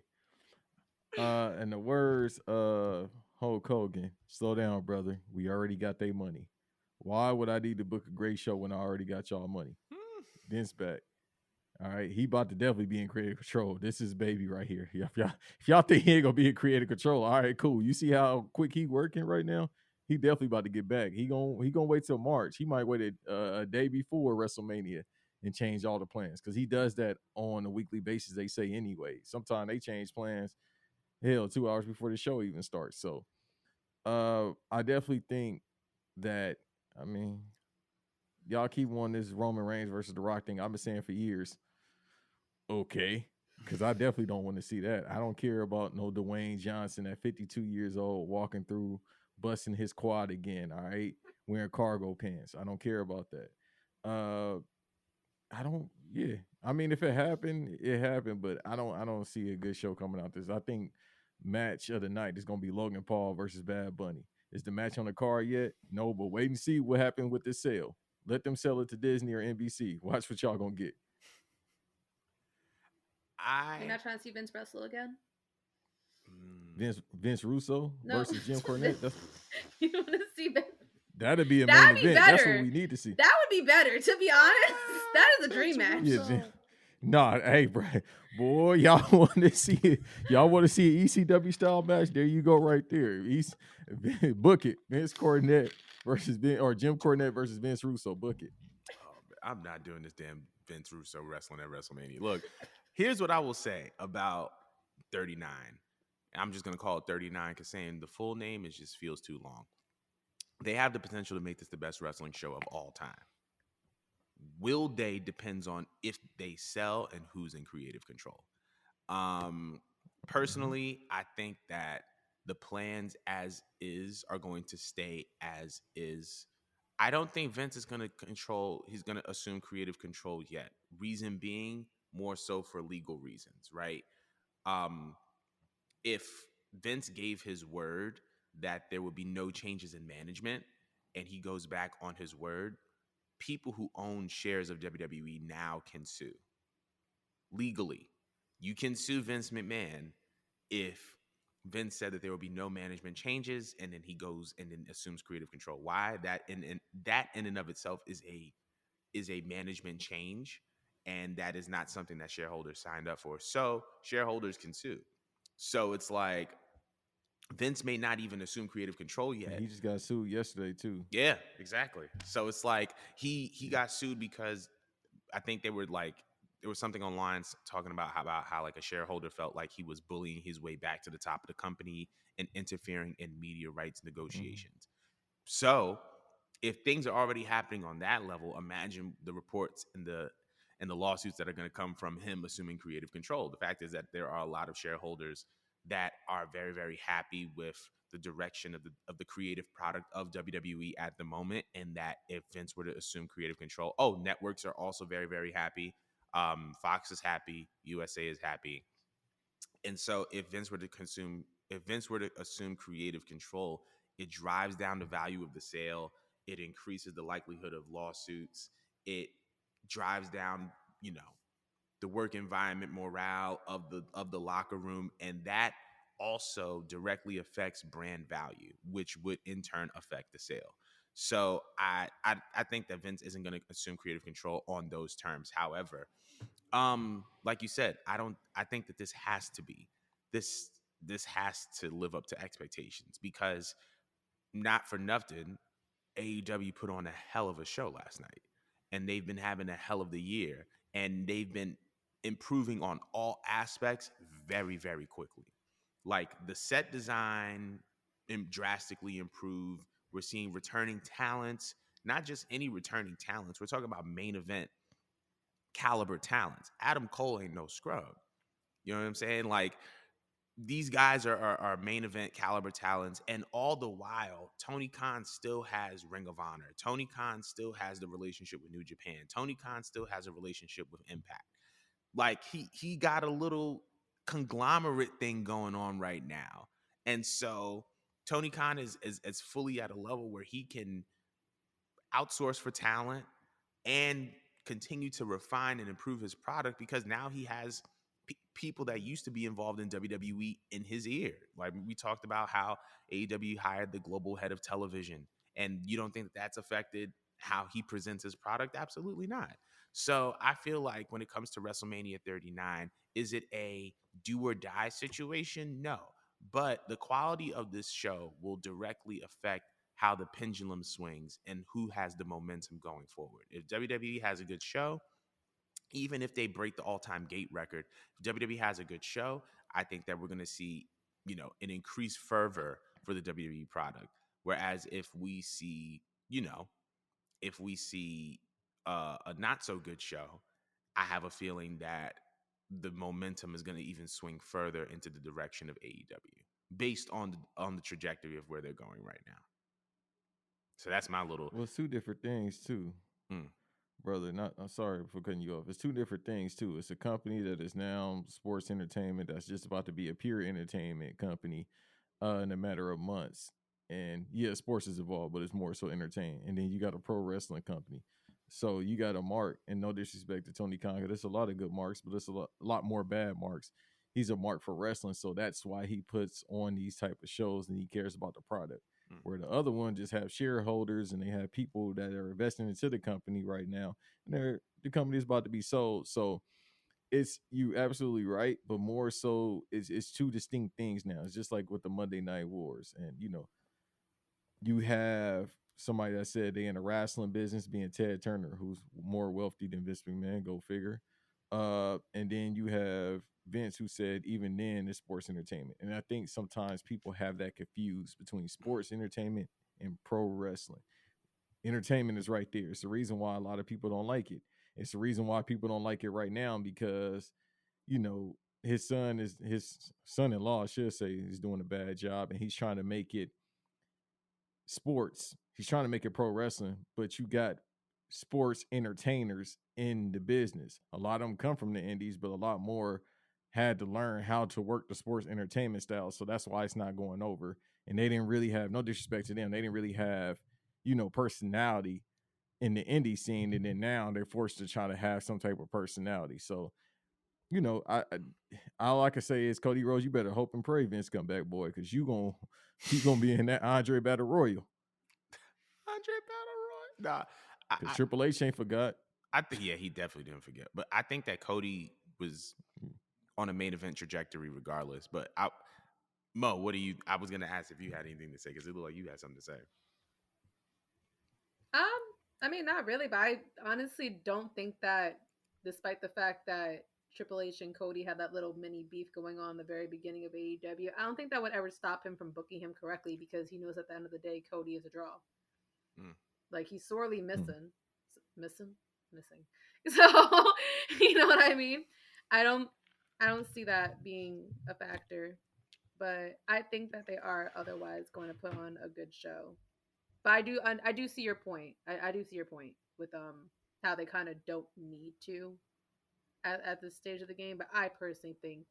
And the words of Hulk Hogan, slow down, brother. We already got their money. Why would I need to book a great show when I already got y'all money? Vince back. All right. He about to definitely be in creative control. This is baby right here. If y'all think he ain't gonna be in creative control, all right, cool. You see how quick he working right now? He definitely about to get back. He gonna wait till March. He might wait a day before WrestleMania and change all the plans because he does that on a weekly basis. They say anyway. Sometimes they change plans. Hell, 2 hours before the show even starts. So, I definitely think that. I mean, y'all keep wanting this Roman Reigns versus The Rock thing. I've been saying for years. Okay, because I definitely don't want to see that. I don't care about no Dwayne Johnson at 52 years old walking through, busting his quad again. All right, wearing cargo pants. I don't care about that. I don't. Yeah, I mean, if it happened, it happened. But I don't see a good show coming out this. I think match of the night is gonna be Logan Paul versus Bad Bunny. Is the match on the card yet? No, but wait and see what happened with this sale. Let them sell it to Disney or NBC. Watch what y'all gonna get. You're not trying to see Vince wrestle again? Vince Russo versus Jim Cornette. You want to see Vince? That'd be a main event. That's what we need to see. That would be better, to be honest. is a dream match. Yeah, nah, hey, bro, boy, y'all want to see it? Y'all want to see an ECW style match? There you go, right there. Book it. Vince Cornette versus Jim Cornette versus Vince Russo. Book it. Oh, I'm not doing this damn Vince Russo wrestling at WrestleMania. Look, here's what I will say about 39. I'm just gonna call it 39 because saying the full name is just feels too long. They have the potential to make this the best wrestling show of all time. Will they depends on if they sell and who's in creative control. Um, Personally, I think that the plans as is are going to stay as is. I don't think Vince is going to control, he's going to assume creative control yet. Reason being, more so for legal reasons, right? Um, if Vince gave his word that there would be no changes in management and he goes back on his word, people who own shares of WWE now can sue legally. You can sue Vince McMahon if Vince said that there will be no management changes and then he goes and then assumes creative control. Why? That in and of itself is a management change, and that is not something that shareholders signed up for. So shareholders can sue. So it's like Vince may not even assume creative control And yet. he just got sued yesterday too. Yeah, exactly. So it's like he got sued because I think they were like there was something online talking about how like a shareholder felt like he was bullying his way back to the top of the company and interfering in media rights negotiations. So, if things are already happening on that level, imagine the reports and the lawsuits that are going to come from him assuming creative control. The fact is that there are a lot of shareholders that are very very happy with the direction of the creative product of WWE at the moment, and that if Vince were to assume creative control, networks are also very very happy. Fox is happy, USA is happy, and so if Vince were to assume creative control, it drives down the value of the sale. It increases the likelihood of lawsuits. It drives down, the work environment morale of the locker room, and that also directly affects brand value, which would in turn affect the sale. So I think that Vince isn't going to assume creative control on those terms. However, like you said, I think that this this has to live up to expectations because not for nothing, AEW put on a hell of a show last night, and they've been having a hell of the year, and they've been improving on all aspects very very quickly. Like the set design drastically improved. We're seeing returning talents, not just any returning talents. We're talking about main event caliber talents. Adam Cole ain't no scrub. You know what I'm saying? Like these guys are main event caliber talents, and all the while, Tony Khan still has Ring of Honor. Tony Khan still has the relationship with New Japan. Tony Khan still has a relationship with Impact. Like he got a little conglomerate thing going on right now, and so Tony Khan is fully at a level where he can outsource for talent and continue to refine and improve his product because now he has people that used to be involved in WWE in his ear. Like we talked about how AEW hired the global head of television, and you don't think that that's affected how he presents his product? Absolutely not. So I feel like when it comes to WrestleMania 39, is it a do or die situation? No. But the quality of this show will directly affect how the pendulum swings and who has the momentum going forward. If WWE has a good show, even if they break the all-time gate record, if WWE has a good show, I think that we're going to see, an increased fervor for the WWE product. Whereas if we see a not so good show, I have a feeling that the momentum is going to even swing further into the direction of AEW based on the trajectory of where they're going right now. So that's my little. Well, it's two different things too, brother. Not I'm sorry for cutting you off. It's two different things too. It's a company that is now sports entertainment that's just about to be a pure entertainment company in a matter of months. And yeah, sports is evolved, but it's more so entertainment. And then you got a pro wrestling company. So you got a mark, and no disrespect to Tony Khan, there's a lot of good marks, but there's a lot more bad marks. He's a mark for wrestling, so that's why he puts on these type of shows and he cares about the product. where the other one just have shareholders and they have people that are investing into the company right now, and the company is about to be sold. So it's you absolutely right, but more so it's two distinct things now. It's just like with the Monday Night Wars, and you have somebody that said they in the wrestling business, being Ted Turner, who's more wealthy than Vince McMahon. Go figure. And then you have Vince, who said even then it's sports entertainment. And I think sometimes people have that confused between sports entertainment and pro wrestling. Entertainment is right there. It's the reason why a lot of people don't like it. It's the reason why people don't like it right now because you know his son-in-law, I should say, is doing a bad job, and he's trying to make it sports. He's trying to make it pro wrestling, but you got sports entertainers in the business. A lot of them come from the indies, but a lot more had to learn how to work the sports entertainment style. So that's why it's not going over. And they didn't really have, no disrespect to them, they didn't really have, personality in the indie scene. And then now they're forced to try to have some type of personality. So, I all I can say is Cody Rhodes, you better hope and pray Vince come back, boy, because you gonna be in that Andre Battle Royal. Andre Battle Royal. Nah, Because Triple H ain't forgot. I think he definitely didn't forget. But I think that Cody was on a main event trajectory regardless. But Mo, what do you? I was gonna ask if you had anything to say because it looked like you had something to say. I mean, not really, but I honestly don't think that, despite the fact that Triple H and Cody had that little mini beef going on in the very beginning of AEW, I don't think that would ever stop him from booking him correctly because he knows at the end of the day, Cody is a draw. Mm. Like he's sorely missing. So you know what I mean. I don't, I don't see that being a factor, but I think that they are otherwise going to put on a good show. But I do see your point. I do see your point with how they kind of don't need to at this stage of the game. But I personally think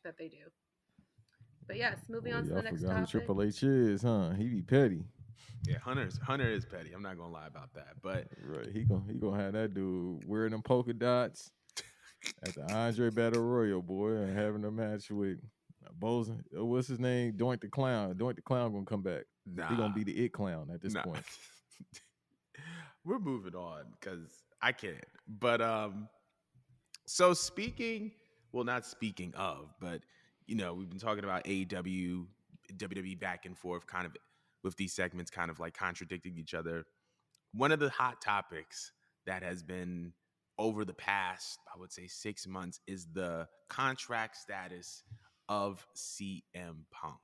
that they do. But yes, moving Boy, on to y'all the next forgot who topic. Triple H is, huh? He be petty. Yeah, Hunter is petty. I'm not gonna lie about that. But Right. He gonna have that dude wearing them polka dots at the Andre Battle Royal, boy, and having a match with Bozen. What's his name? Doink the Clown. Doink the Clown gonna come back. He nah, gonna be the it clown at this nah. point. We're moving on because I can't. But so not speaking of, but we've been talking about AEW, WWE back and forth, kind of with these segments, kind of like contradicting each other. One of the hot topics that has been over the past, I would say, 6 months is the contract status of CM Punk.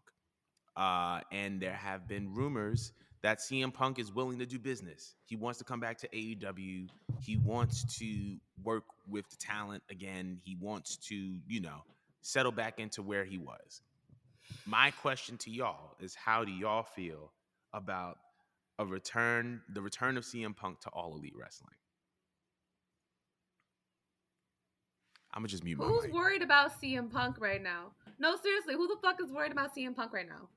And there have been rumors that CM Punk is willing to do business. He wants to come back to AEW. He wants to work with the talent again. He wants to, settle back into where he was. My question to y'all is, how do y'all feel about the return of CM Punk to All Elite Wrestling? I'm gonna just mute my Who's mic. worried about CM Punk right now? No, seriously, who the fuck is worried about CM Punk right now?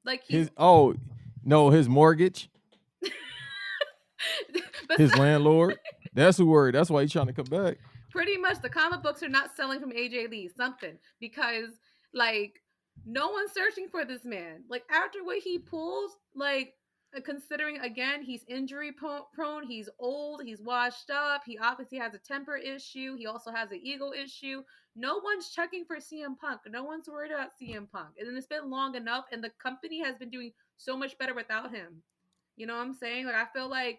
Like he's his mortgage, his landlord. That's who worried. That's why he's trying to come back. pretty much the comic books are not selling from AJ Lee something because like no one's searching for this man. Like after what he pulls, like considering again he's injury prone, he's old, he's washed up, he obviously has a temper issue, he also has an ego issue. No one's checking for CM Punk. No one's worried about CM Punk. And then it's been long enough and the company has been doing so much better without him. You know what I'm saying? Like I feel like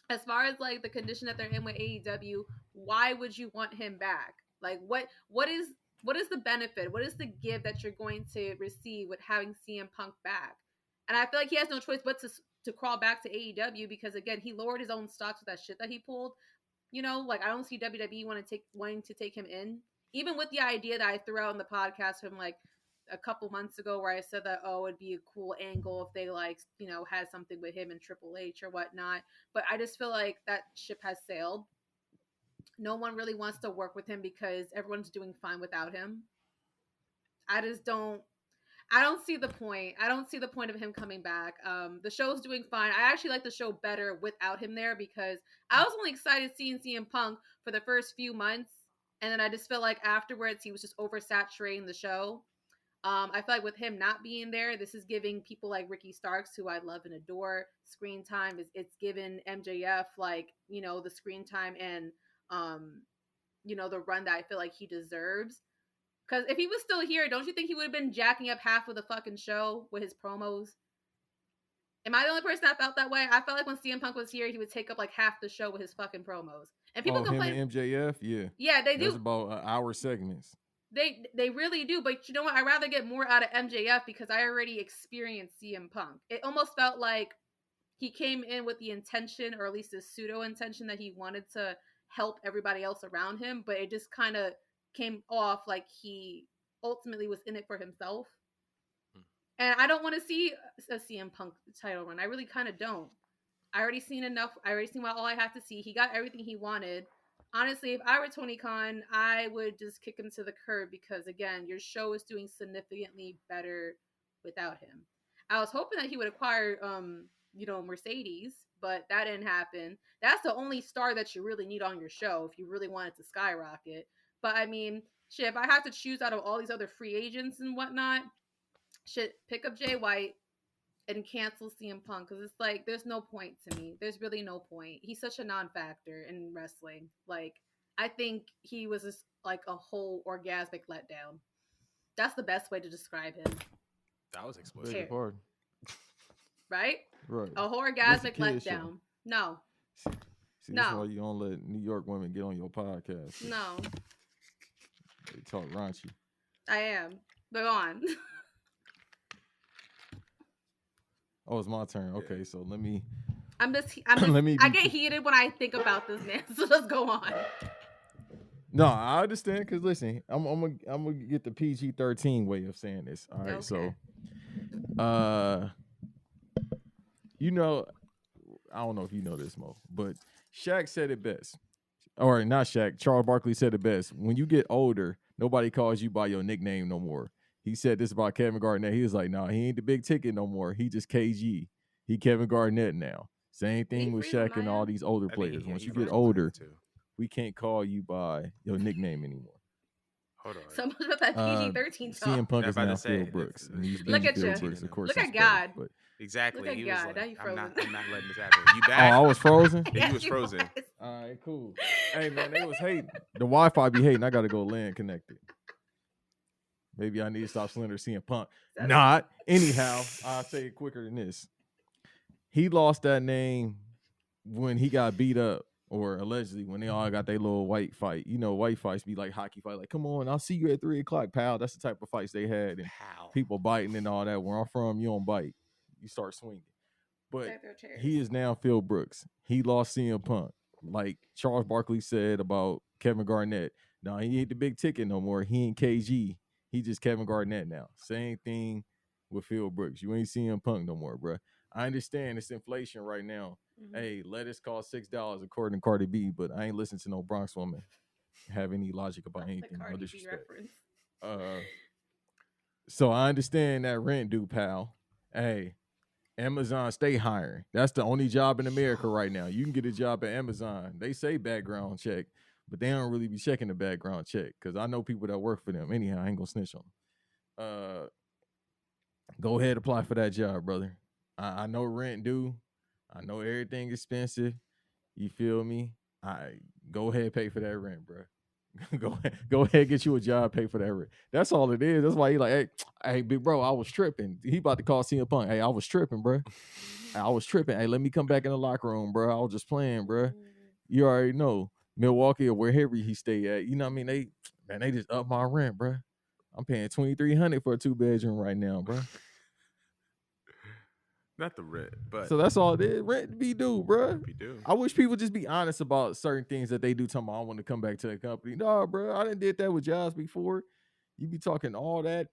as far as like the condition that they're in with AEW, why would you want him back? Like what is the benefit? What is the give that you're going to receive with having CM Punk back? And I feel like he has no choice but to crawl back to AEW because again, he lowered his own stocks with that shit that he pulled. Like I don't see WWE wanting to take him in, even with the idea that I threw out in the podcast from like a couple months ago where I said that it'd be a cool angle if they like had something with him and Triple H or whatnot. But I just feel like that ship has sailed. No one really wants to work with him because everyone's doing fine without him. I just don't. I don't see the point. I don't see the point of him coming back. The show's doing fine. I actually like the show better without him there because I was only excited seeing CM Punk for the first few months, and then I just felt like afterwards he was just oversaturating the show. I feel like with him not being there, this is giving people like Ricky Starks, who I love and adore, screen time. It's given MJF like the screen time and um the run that I feel like he deserves. Because if he was still here, don't you think he would have been jacking up half of the fucking show with his promos? Am I the only person that felt that way? I felt like when CM Punk was here, he would take up like half the show with his fucking promos. And people Oh, him complain. and MJF, yeah. Yeah, they That's do. about hour segments. They really do. But you know what? I'd rather get more out of MJF because I already experienced CM Punk. It almost felt like he came in with the intention, or at least a pseudo intention, that he wanted to help everybody else around him, but it just kind of came off like he ultimately was in it for himself. And I don't want to see a CM Punk title run. I really kind of don't. I already seen enough. I already seen all I have to see. He got everything he wanted. Honestly, if I were Tony Khan, I would just kick him to the curb because, again, your show is doing significantly better without him. I was hoping that he would acquire, Mercedes, but that didn't happen. That's the only star that you really need on your show if you really want it to skyrocket. But I mean, shit, if I have to choose out of all these other free agents and whatnot, shit, pick up Jay White and cancel CM Punk because it's like there's no point to me. There's really no point. He's such a non-factor in wrestling. Like I think he was just like a whole orgasmic letdown. That's the best way to describe him. That was explicit. Right? Right. A whole orgasmic letdown. Show. No. See, that's why you don't let New York women get on your podcast. No. They talk raunchy. I am. But go on. Oh, it's my turn. Okay, so let me. I'm just I get heated when I think about this, man. So let's go on. No, I understand because listen, I'm gonna get the PG-13 way of saying this. All right, okay. So, I don't know if you know this, Mo, but Shaq said it best, or not Shaq. Charles Barkley said it best. When you get older, nobody calls you by your nickname no more. He said this about Kevin Garnett. He was like, "No, he ain't the big ticket no more. He just KG. He Kevin Garnett now." Same thing with Shaq and all these older players. Once you get older, we can't call you by your nickname anymore. Hold on. So much about that PG-13 talk. CM Punk is now Phil Brooks. Look at you. Brooks, of course. Look at God. But exactly. Look at God. Now you frozen. I'm not letting this happen. You back? Oh, I was frozen? Yeah, you was frozen. All right, cool. Hey, man, they was hating. The Wi-Fi be hating. I got to go land connected. Maybe I need to stop Slender CM Punk. Not. Anyhow, I'll say it quicker than this. He lost that name when he got beat up, or allegedly when they all got their little white fight. You know, white fights be like hockey fight. Like, come on, I'll see you at 3:00, pal. That's the type of fights they had. And people biting and all that. Where I'm from, you don't bite. You start swinging. But he is now Phil Brooks. He lost CM Punk. Like Charles Barkley said about Kevin Garnett. No, he ain't the big ticket no more. He ain't KG. He just Kevin Garnett now. Same thing with Phil Brooks. You ain't CM Punk no more, bro. I understand it's inflation right now. Mm-hmm. Hey, lettuce cost $6 according to Cardi B, but I ain't listening to no Bronx woman have any logic about anything. No disrespect. So I understand that rent due, pal. Hey, Amazon stay hiring. That's the only job in America right now. You can get a job at Amazon. They say background check, but they don't really be checking the background check because I know people that work for them. Anyhow, I ain't gonna snitch on them. Go ahead, apply for that job, brother. I know rent due. I know everything expensive. You feel me? Go ahead, pay for that rent, bro. go ahead, get you a job, pay for that rent. That's all it is. That's why he like, hey, big bro, I was tripping. He about to call CM Punk. Hey, I was tripping, bro. I was tripping. Hey, let me come back in the locker room, bro. I was just playing, bro. You already know Milwaukee or wherever he stay at. You know what I mean? They just up my rent, bro. I'm paying $2,300 for a 2-bedroom right now, bro. Not the rent, but so that's all it is. Rent be due, bro. Be due. I wish people just be honest about certain things that they do. Talking about I want to come back to the company. No, bro, I didn't did that with jobs before. You be talking all that,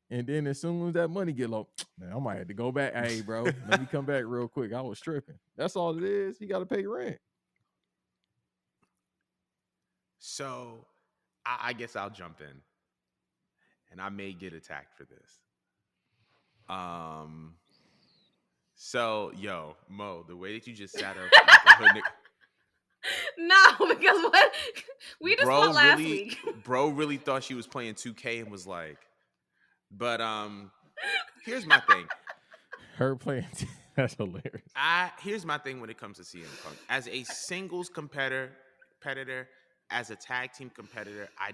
and then as soon as that money get low, man, I might have to go back. Hey, bro, let me come back real quick. I was tripping. That's all it is. You got to pay rent. So, I guess I'll jump in, and I may get attacked for this. So, yo, Mo, the way that you just sat up, no, because what we just saw last week. Bro really thought she was playing 2K and was like, But here's my thing. Her playing that's hilarious. Here's my thing when it comes to CM Punk. As a singles competitor, as a tag team competitor, I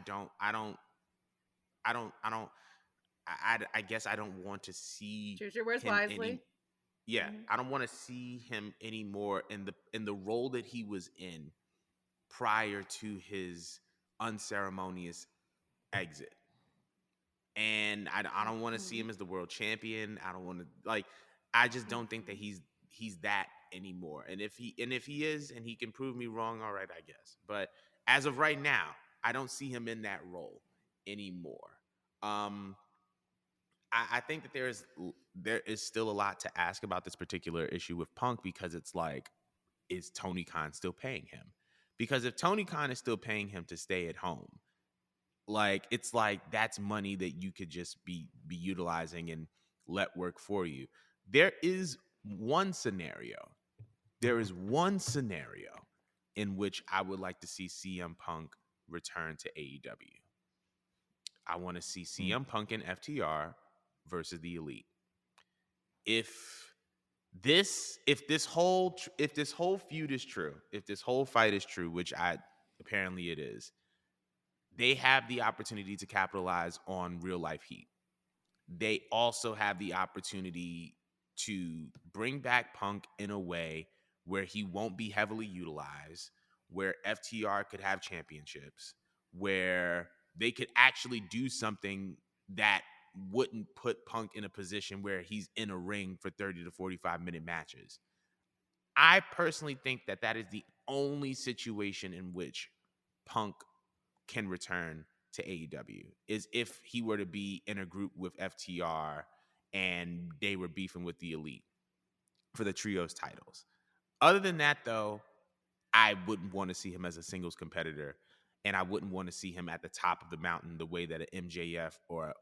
guess I don't want to see Choose your words him any. wisely. Yeah, Mhm. I don't want to see him anymore in the role that he was in prior to his unceremonious exit. And I don't want to see him Mhm. as the world champion. I don't want to like. I just don't think that Mhm. he's that anymore. And if he is, and he can prove me wrong, all right, I guess. But as of right now, I don't see him in that role anymore. Um, I think that there is still a lot to ask about this particular issue with Punk because it's like, is Tony Khan still paying him? Because if Tony Khan is still paying him to stay at home, like it's like that's money that you could just be utilizing and let work for you. There is one scenario. There is one scenario in which I would like to see CM Punk return to AEW. I want to see Mm. CM Punk and FTR versus the Elite. If if this whole feud is true, if this whole fight is true, which I apparently it is, they have the opportunity to capitalize on real life heat. They also have the opportunity to bring back Punk in a way where he won't be heavily utilized, where FTR could have championships, where they could actually do something that wouldn't put Punk in a position where he's in a ring for 30 to 45-minute matches. I personally think that that is the only situation in which Punk can return to AEW is if he were to be in a group with FTR and they were beefing with the Elite for the trios titles. Other than that, though, I wouldn't want to see him as a singles competitor, and I wouldn't want to see him at the top of the mountain the way that an MJF or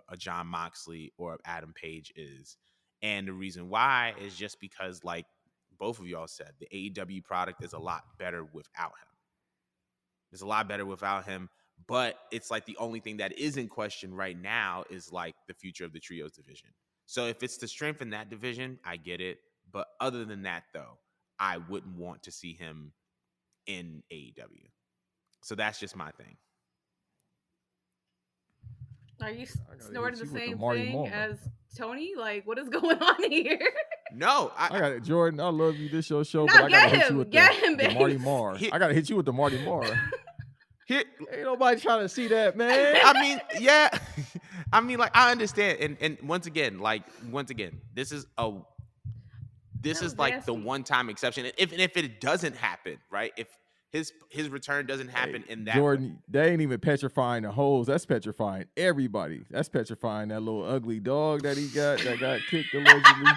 a John Moxley or Adam Page is. And the reason why is just because, like both of y'all said, the AEW product is a lot better without him. It's a lot better without him. But it's like the only thing that is in question right now is like the future of the trios division. So if it's to strengthen that division, I get it. But other than that, though, I wouldn't want to see him in AEW. So that's just my thing. Are you I gotta snorting hit the you with the same Marty thing Marr. as Tony? Like, what is going on here? No, I got it, Jordan. I love you. This your show, but No, I gotta get hit you him. with Get him, the Marty Banks. Marr. I gotta hit you with the Marty Marr. here, Ain't nobody trying to see that, man. I mean, yeah. I mean, like, I understand. And once again, this That was is like the nasty. one-time exception. If it doesn't happen, right? If his return doesn't happen Hey, in that way. Jordan, they ain't even petrifying the hoes. That's petrifying everybody. That's petrifying that little ugly dog that he got that got kicked allegedly.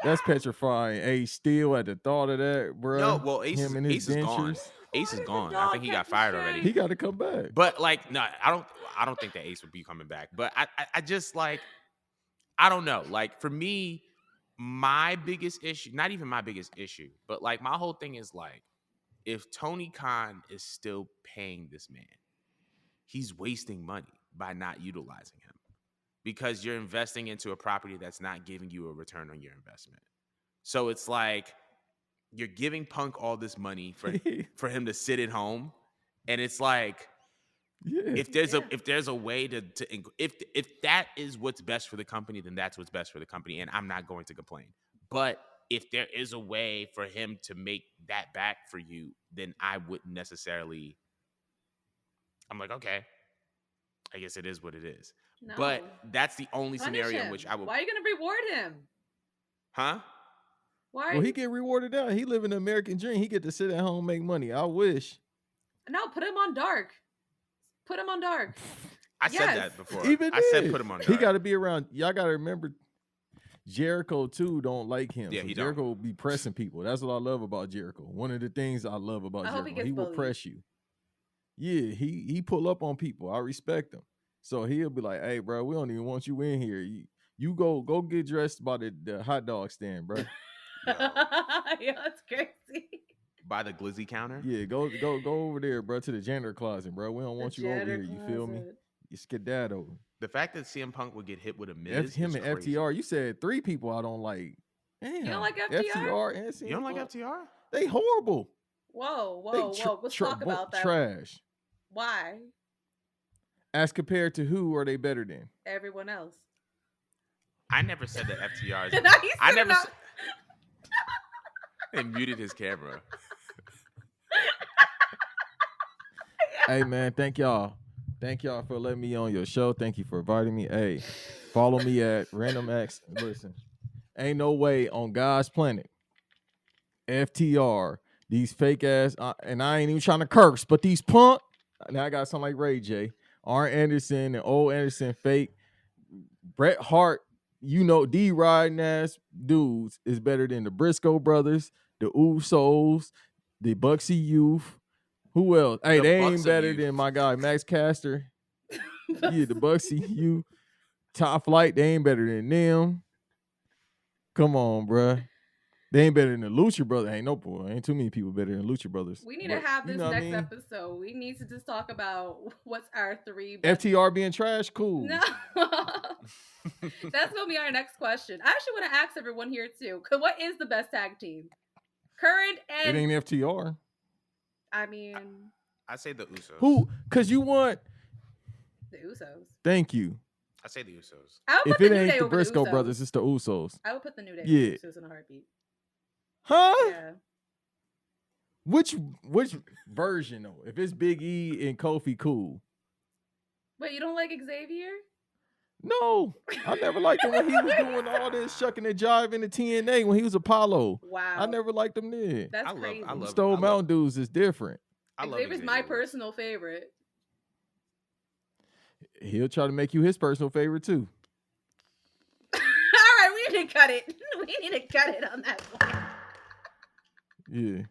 That's petrifying. Hey, still at the thought of that, No, bruh. well, Him and his Ace is gone. dentures. Ace Why is did the gone. I dog think he got catch a fired stray? He already. got to come back. But like, no, I don't think that Ace would be coming back. But I just like, I don't know. Like for me, my biggest issue, not even my biggest issue, but like my whole thing is like, if Tony Khan is still paying this man, he's wasting money by not utilizing him because you're investing into a property that's not giving you a return on your investment. So it's like you're giving Punk all this money for him to sit at home, and it's like Yeah. if there's a way to if that is what's best for the company, then that's what's best for the company, and I'm not going to complain. But if there is a way for him to make that back for you, then I wouldn't necessarily. I'm like, okay, I guess it is what it is. But No. that's the only Punish scenario in him. which I would. Why are you going to reward him? Huh? Why are Well, he you? get rewarded now. He living the American dream. He get to sit at home and make money. I wish. No, put him on dark. Put him on dark. I said Yes. that before. Even I said then, put him on he dark. got to be around. Y'all got to remember, Jericho too don't like him. Yeah, So he Jericho don't. will be pressing people. That's what I love about Jericho. One of the things I love about I hope he Jericho, gets he will bullied. press you. Yeah, he pull up on people. I respect him. So he'll be like, "Hey, bro, we don't even want you in here. You go get dressed by the hot dog stand, bro. Yeah, that's crazy. By the glizzy counter. Yeah, go over there, bro, to the janitor closet, bro. We don't The want you over janitor here. You feel me? closet. You skedaddle. The fact that CM Punk would get hit with a Miz Him is and crazy. FTR. You said 3 people I don't like. Damn. You don't like FTR? FTR and CM You don't like Punk? FTR? They horrible. Whoa. Let's talk about that. Trash. Why? As compared to who are they better than? Everyone else. I never said that FTR is. No, I never. They muted his camera. Hey man, thank y'all. Thank y'all for letting me on your show. Thank you for inviting me. Hey, follow me at Random X. Listen, ain't no way on God's planet. FTR, these fake ass, and I ain't even trying to curse, but these punk. Now I got something like Ray J, Arn Anderson, and old Anderson fake. Bret Hart, D riding ass dudes is better than the Briscoe brothers, the Usos, the Bucksy Youth. Who else? Hey, they ain't better than my guy Max Caster. Yeah, the Bucksy Youth. Top Flight, they ain't better than them. Come on, bruh. They ain't better than the Lucha Brothers. Ain't too many people better than Lucha Brothers. We need to have this next episode. We need to just talk about what's our 3 best. FTR being trash, cool. No. That's gonna be our next question. I actually want to ask everyone here too. Cause what is the best tag team? Current and it ain't FTR. I mean, I say the Usos. Who? Cause you want the Usos. Thank you. I say the Usos. If it ain't the Briscoe brothers, it's the Usos. I would put the New Day over the Usos in a heartbeat. Huh? Yeah. Which version though? If it's Big E and Kofi, cool. Wait, you don't like Xavier? No, I never liked him when he was doing all this shucking and jiving the TNA when he was Apollo. Wow. I never liked him then. That's crazy. Stone Mountain Dudes is different. Xavier's my personal favorite. He'll try to make you his personal favorite too. All right, we need to cut it. We need to cut it on that one. Yeah.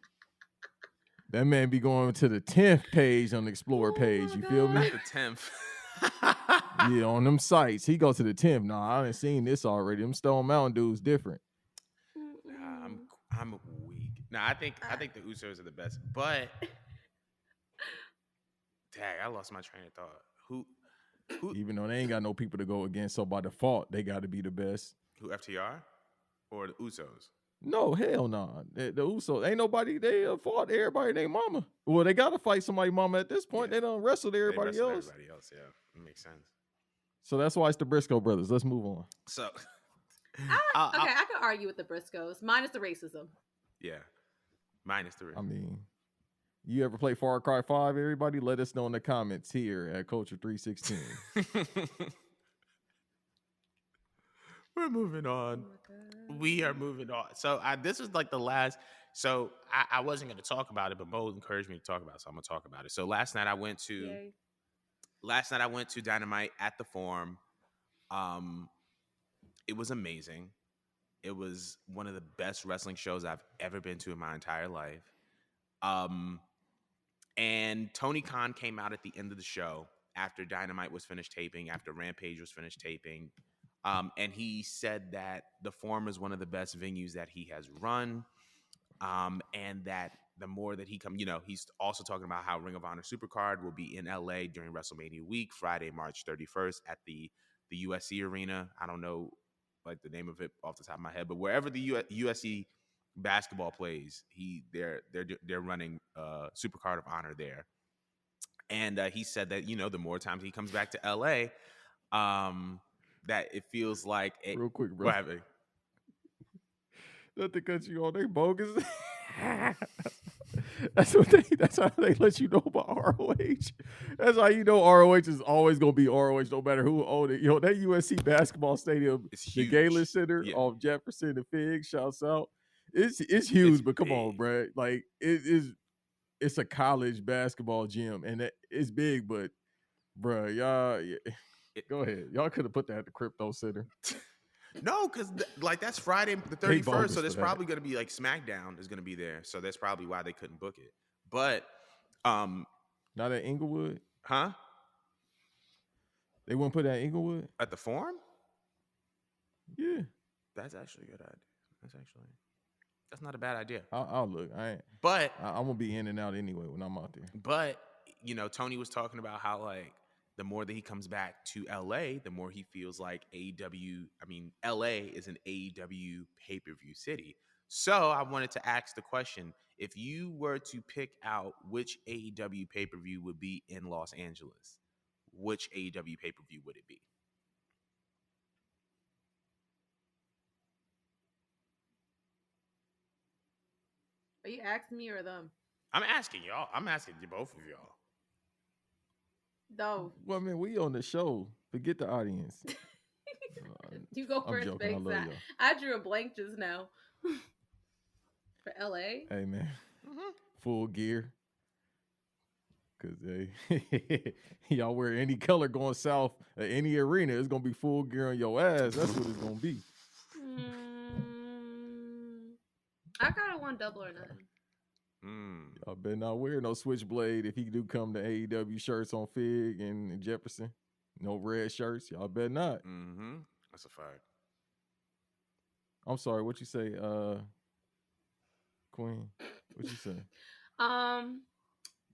That man be going to the 10th page on the Explorer page. You feel me? The 10th. Yeah, on them sites. He goes to the 10th. Nah, I done seen this already. Them Stone Mountain Dudes different. I'm weak. No, I think the Usos are the best. But dang, I lost my train of thought. Who even though they ain't got no people to go against, so by default they got to be the best. Who, FTR or the Usos? No, hell no. Nah. The Usos ain't nobody. They fought everybody named mama. Well, they got to fight somebody mama at this point. Yeah. They don't wrestle everybody else. Everybody else, yeah, it makes sense. So that's why it's the Briscoe brothers. Let's move on. So, okay, I could argue with the Briscoes, minus the racism. Yeah, minus the racism. I mean, you ever play Far Cry 5? Everybody, let us know in the comments here at Culture 316. We're moving on. We are moving on. So this is like the last. So I wasn't going to talk about it, but Mo encouraged me to talk about it, so I'm going to talk about it. So last night I went to Dynamite at the Forum. It was amazing. It was one of the best wrestling shows I've ever been to in my entire life. And Tony Khan came out at the end of the show after Dynamite was finished taping, after Rampage was finished taping. And he said that the Forum is one of the best venues that he has run. And that the more that he he's also talking about how Ring of Honor Supercard will be in LA during WrestleMania week, Friday, March 31st at the USC Arena. I don't know like the name of it off the top of my head, but wherever the USC basketball plays, they're running Supercard of Honor there. And he said that, the more times he comes back to LA, that it feels like real quick, bro. Not to cut you on, they bogus. That's how they let you know about ROH. That's how you know ROH is always gonna be ROH, no matter who owned it. That USC basketball stadium, the Galen Center off Jefferson and Fig, shouts out. It's huge, but come on, bro. Like it's a college basketball gym, and it's big, but bro, y'all, go ahead. Y'all could have put that at the Crypto Center. No, because that's Friday the 31st, so there's probably going to be like SmackDown is going to be there, so that's probably why they couldn't book it. But not at Inglewood, huh? They wouldn't put that at Inglewood at the Forum. Yeah, that's actually a good idea. That's not a bad idea. I'll look. I'm gonna be in and out anyway when I'm out there. But Tony was talking about how like the more that he comes back to LA, the more he feels like LA is an AEW pay-per-view city. So I wanted to ask the question, if you were to pick out which AEW pay-per-view would be in Los Angeles, which AEW pay-per-view would it be? Are you asking me or them? I'm asking y'all. I'm asking you, both of y'all. No. Well, I mean, we on the show. Forget the audience. You go I'm first, joking. I Banks. love y'all. I drew a blank just now. For LA? Hey, man. Full gear. Because y'all wear any color going south at any arena, it's going to be full gear on your ass. That's what it's going to be. I kind of want double or nothing. Y'all better not wear no switchblade if he do come to AEW shirts on Fig and Jefferson. No red shirts. Y'all better not. That's a fact. I'm sorry. What you say, Queen? What you say?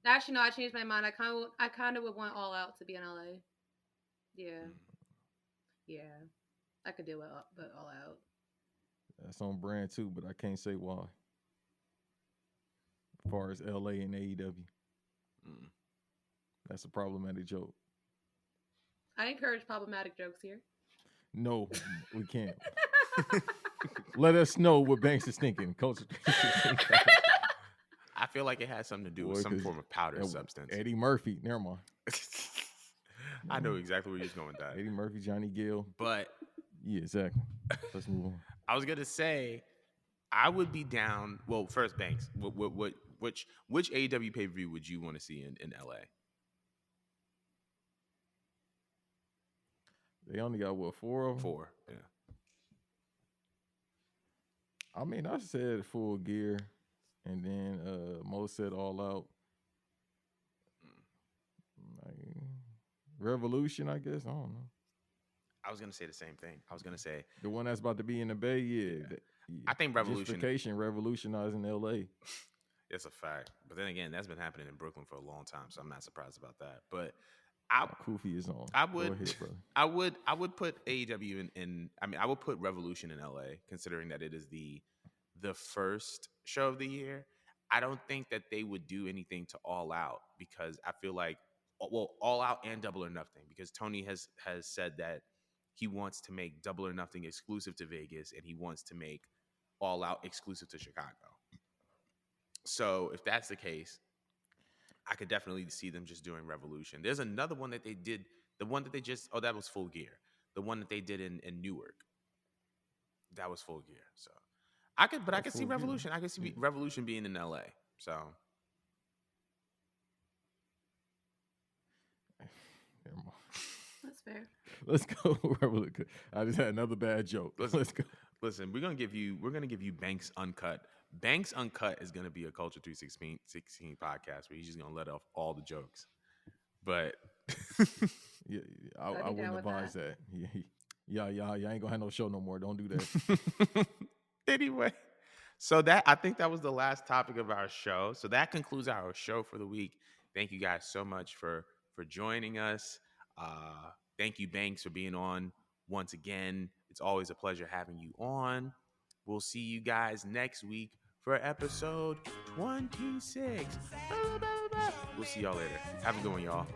Actually, no, I changed my mind. I kind of would want All Out to be in LA. Yeah. Yeah. I could do it, but All Out. That's on brand too, but I can't say why. As far as LA and AEW. That's a problematic joke. I encourage problematic jokes here. No, we can't. Let us know what Banks is thinking. Culture. I feel like it has something to do with some form of powder substance. Eddie Murphy. Never mind. I know exactly where you're going with that. Eddie Murphy, Johnny Gill. But yeah, exactly. Let's move on. I was gonna say I would be down. Well, first, Banks, which AEW pay-per-view would you want to see in LA? They only got what, 4 of them? 4, yeah. I mean, I said full gear, and then Mo said All Out. Revolution, I guess. I don't know. I was gonna say the same thing. I was gonna say the one that's about to be in the Bay. Yeah. I think Revolution revolutionizing LA. It's a fact. But then again, that's been happening in Brooklyn for a long time, so I'm not surprised about that. But Kofi is on. I would, Go ahead, brother. I would put AEW I would put Revolution in LA, considering that it is the first show of the year. I don't think that they would do anything to All Out, because I feel like, well, All Out and Double or Nothing, because Tony has said that he wants to make Double or Nothing exclusive to Vegas, and he wants to make All Out exclusive to Chicago. So if that's the case, I could definitely see them just doing Revolution. There's another one that they did, the one that they just, that was Full Gear. The one that they did in Newark, that was Full Gear. So I could see Revolution. I could see Revolution being in LA. So that's fair. Let's go. I just had another bad joke. Let's go. Listen, we're gonna give you Banks Uncut. Banks Uncut is gonna be a Culture 316 podcast where he's just gonna let off all the jokes. But yeah, I wouldn't advise that. Yeah, y'all ain't gonna have no show no more. Don't do that. Anyway, so I think that was the last topic of our show. So that concludes our show for the week. Thank you guys so much for joining us. Thank you, Banks, for being on once again. It's always a pleasure having you on. We'll see you guys next week for episode 26. We'll see y'all later. Have a good one, y'all.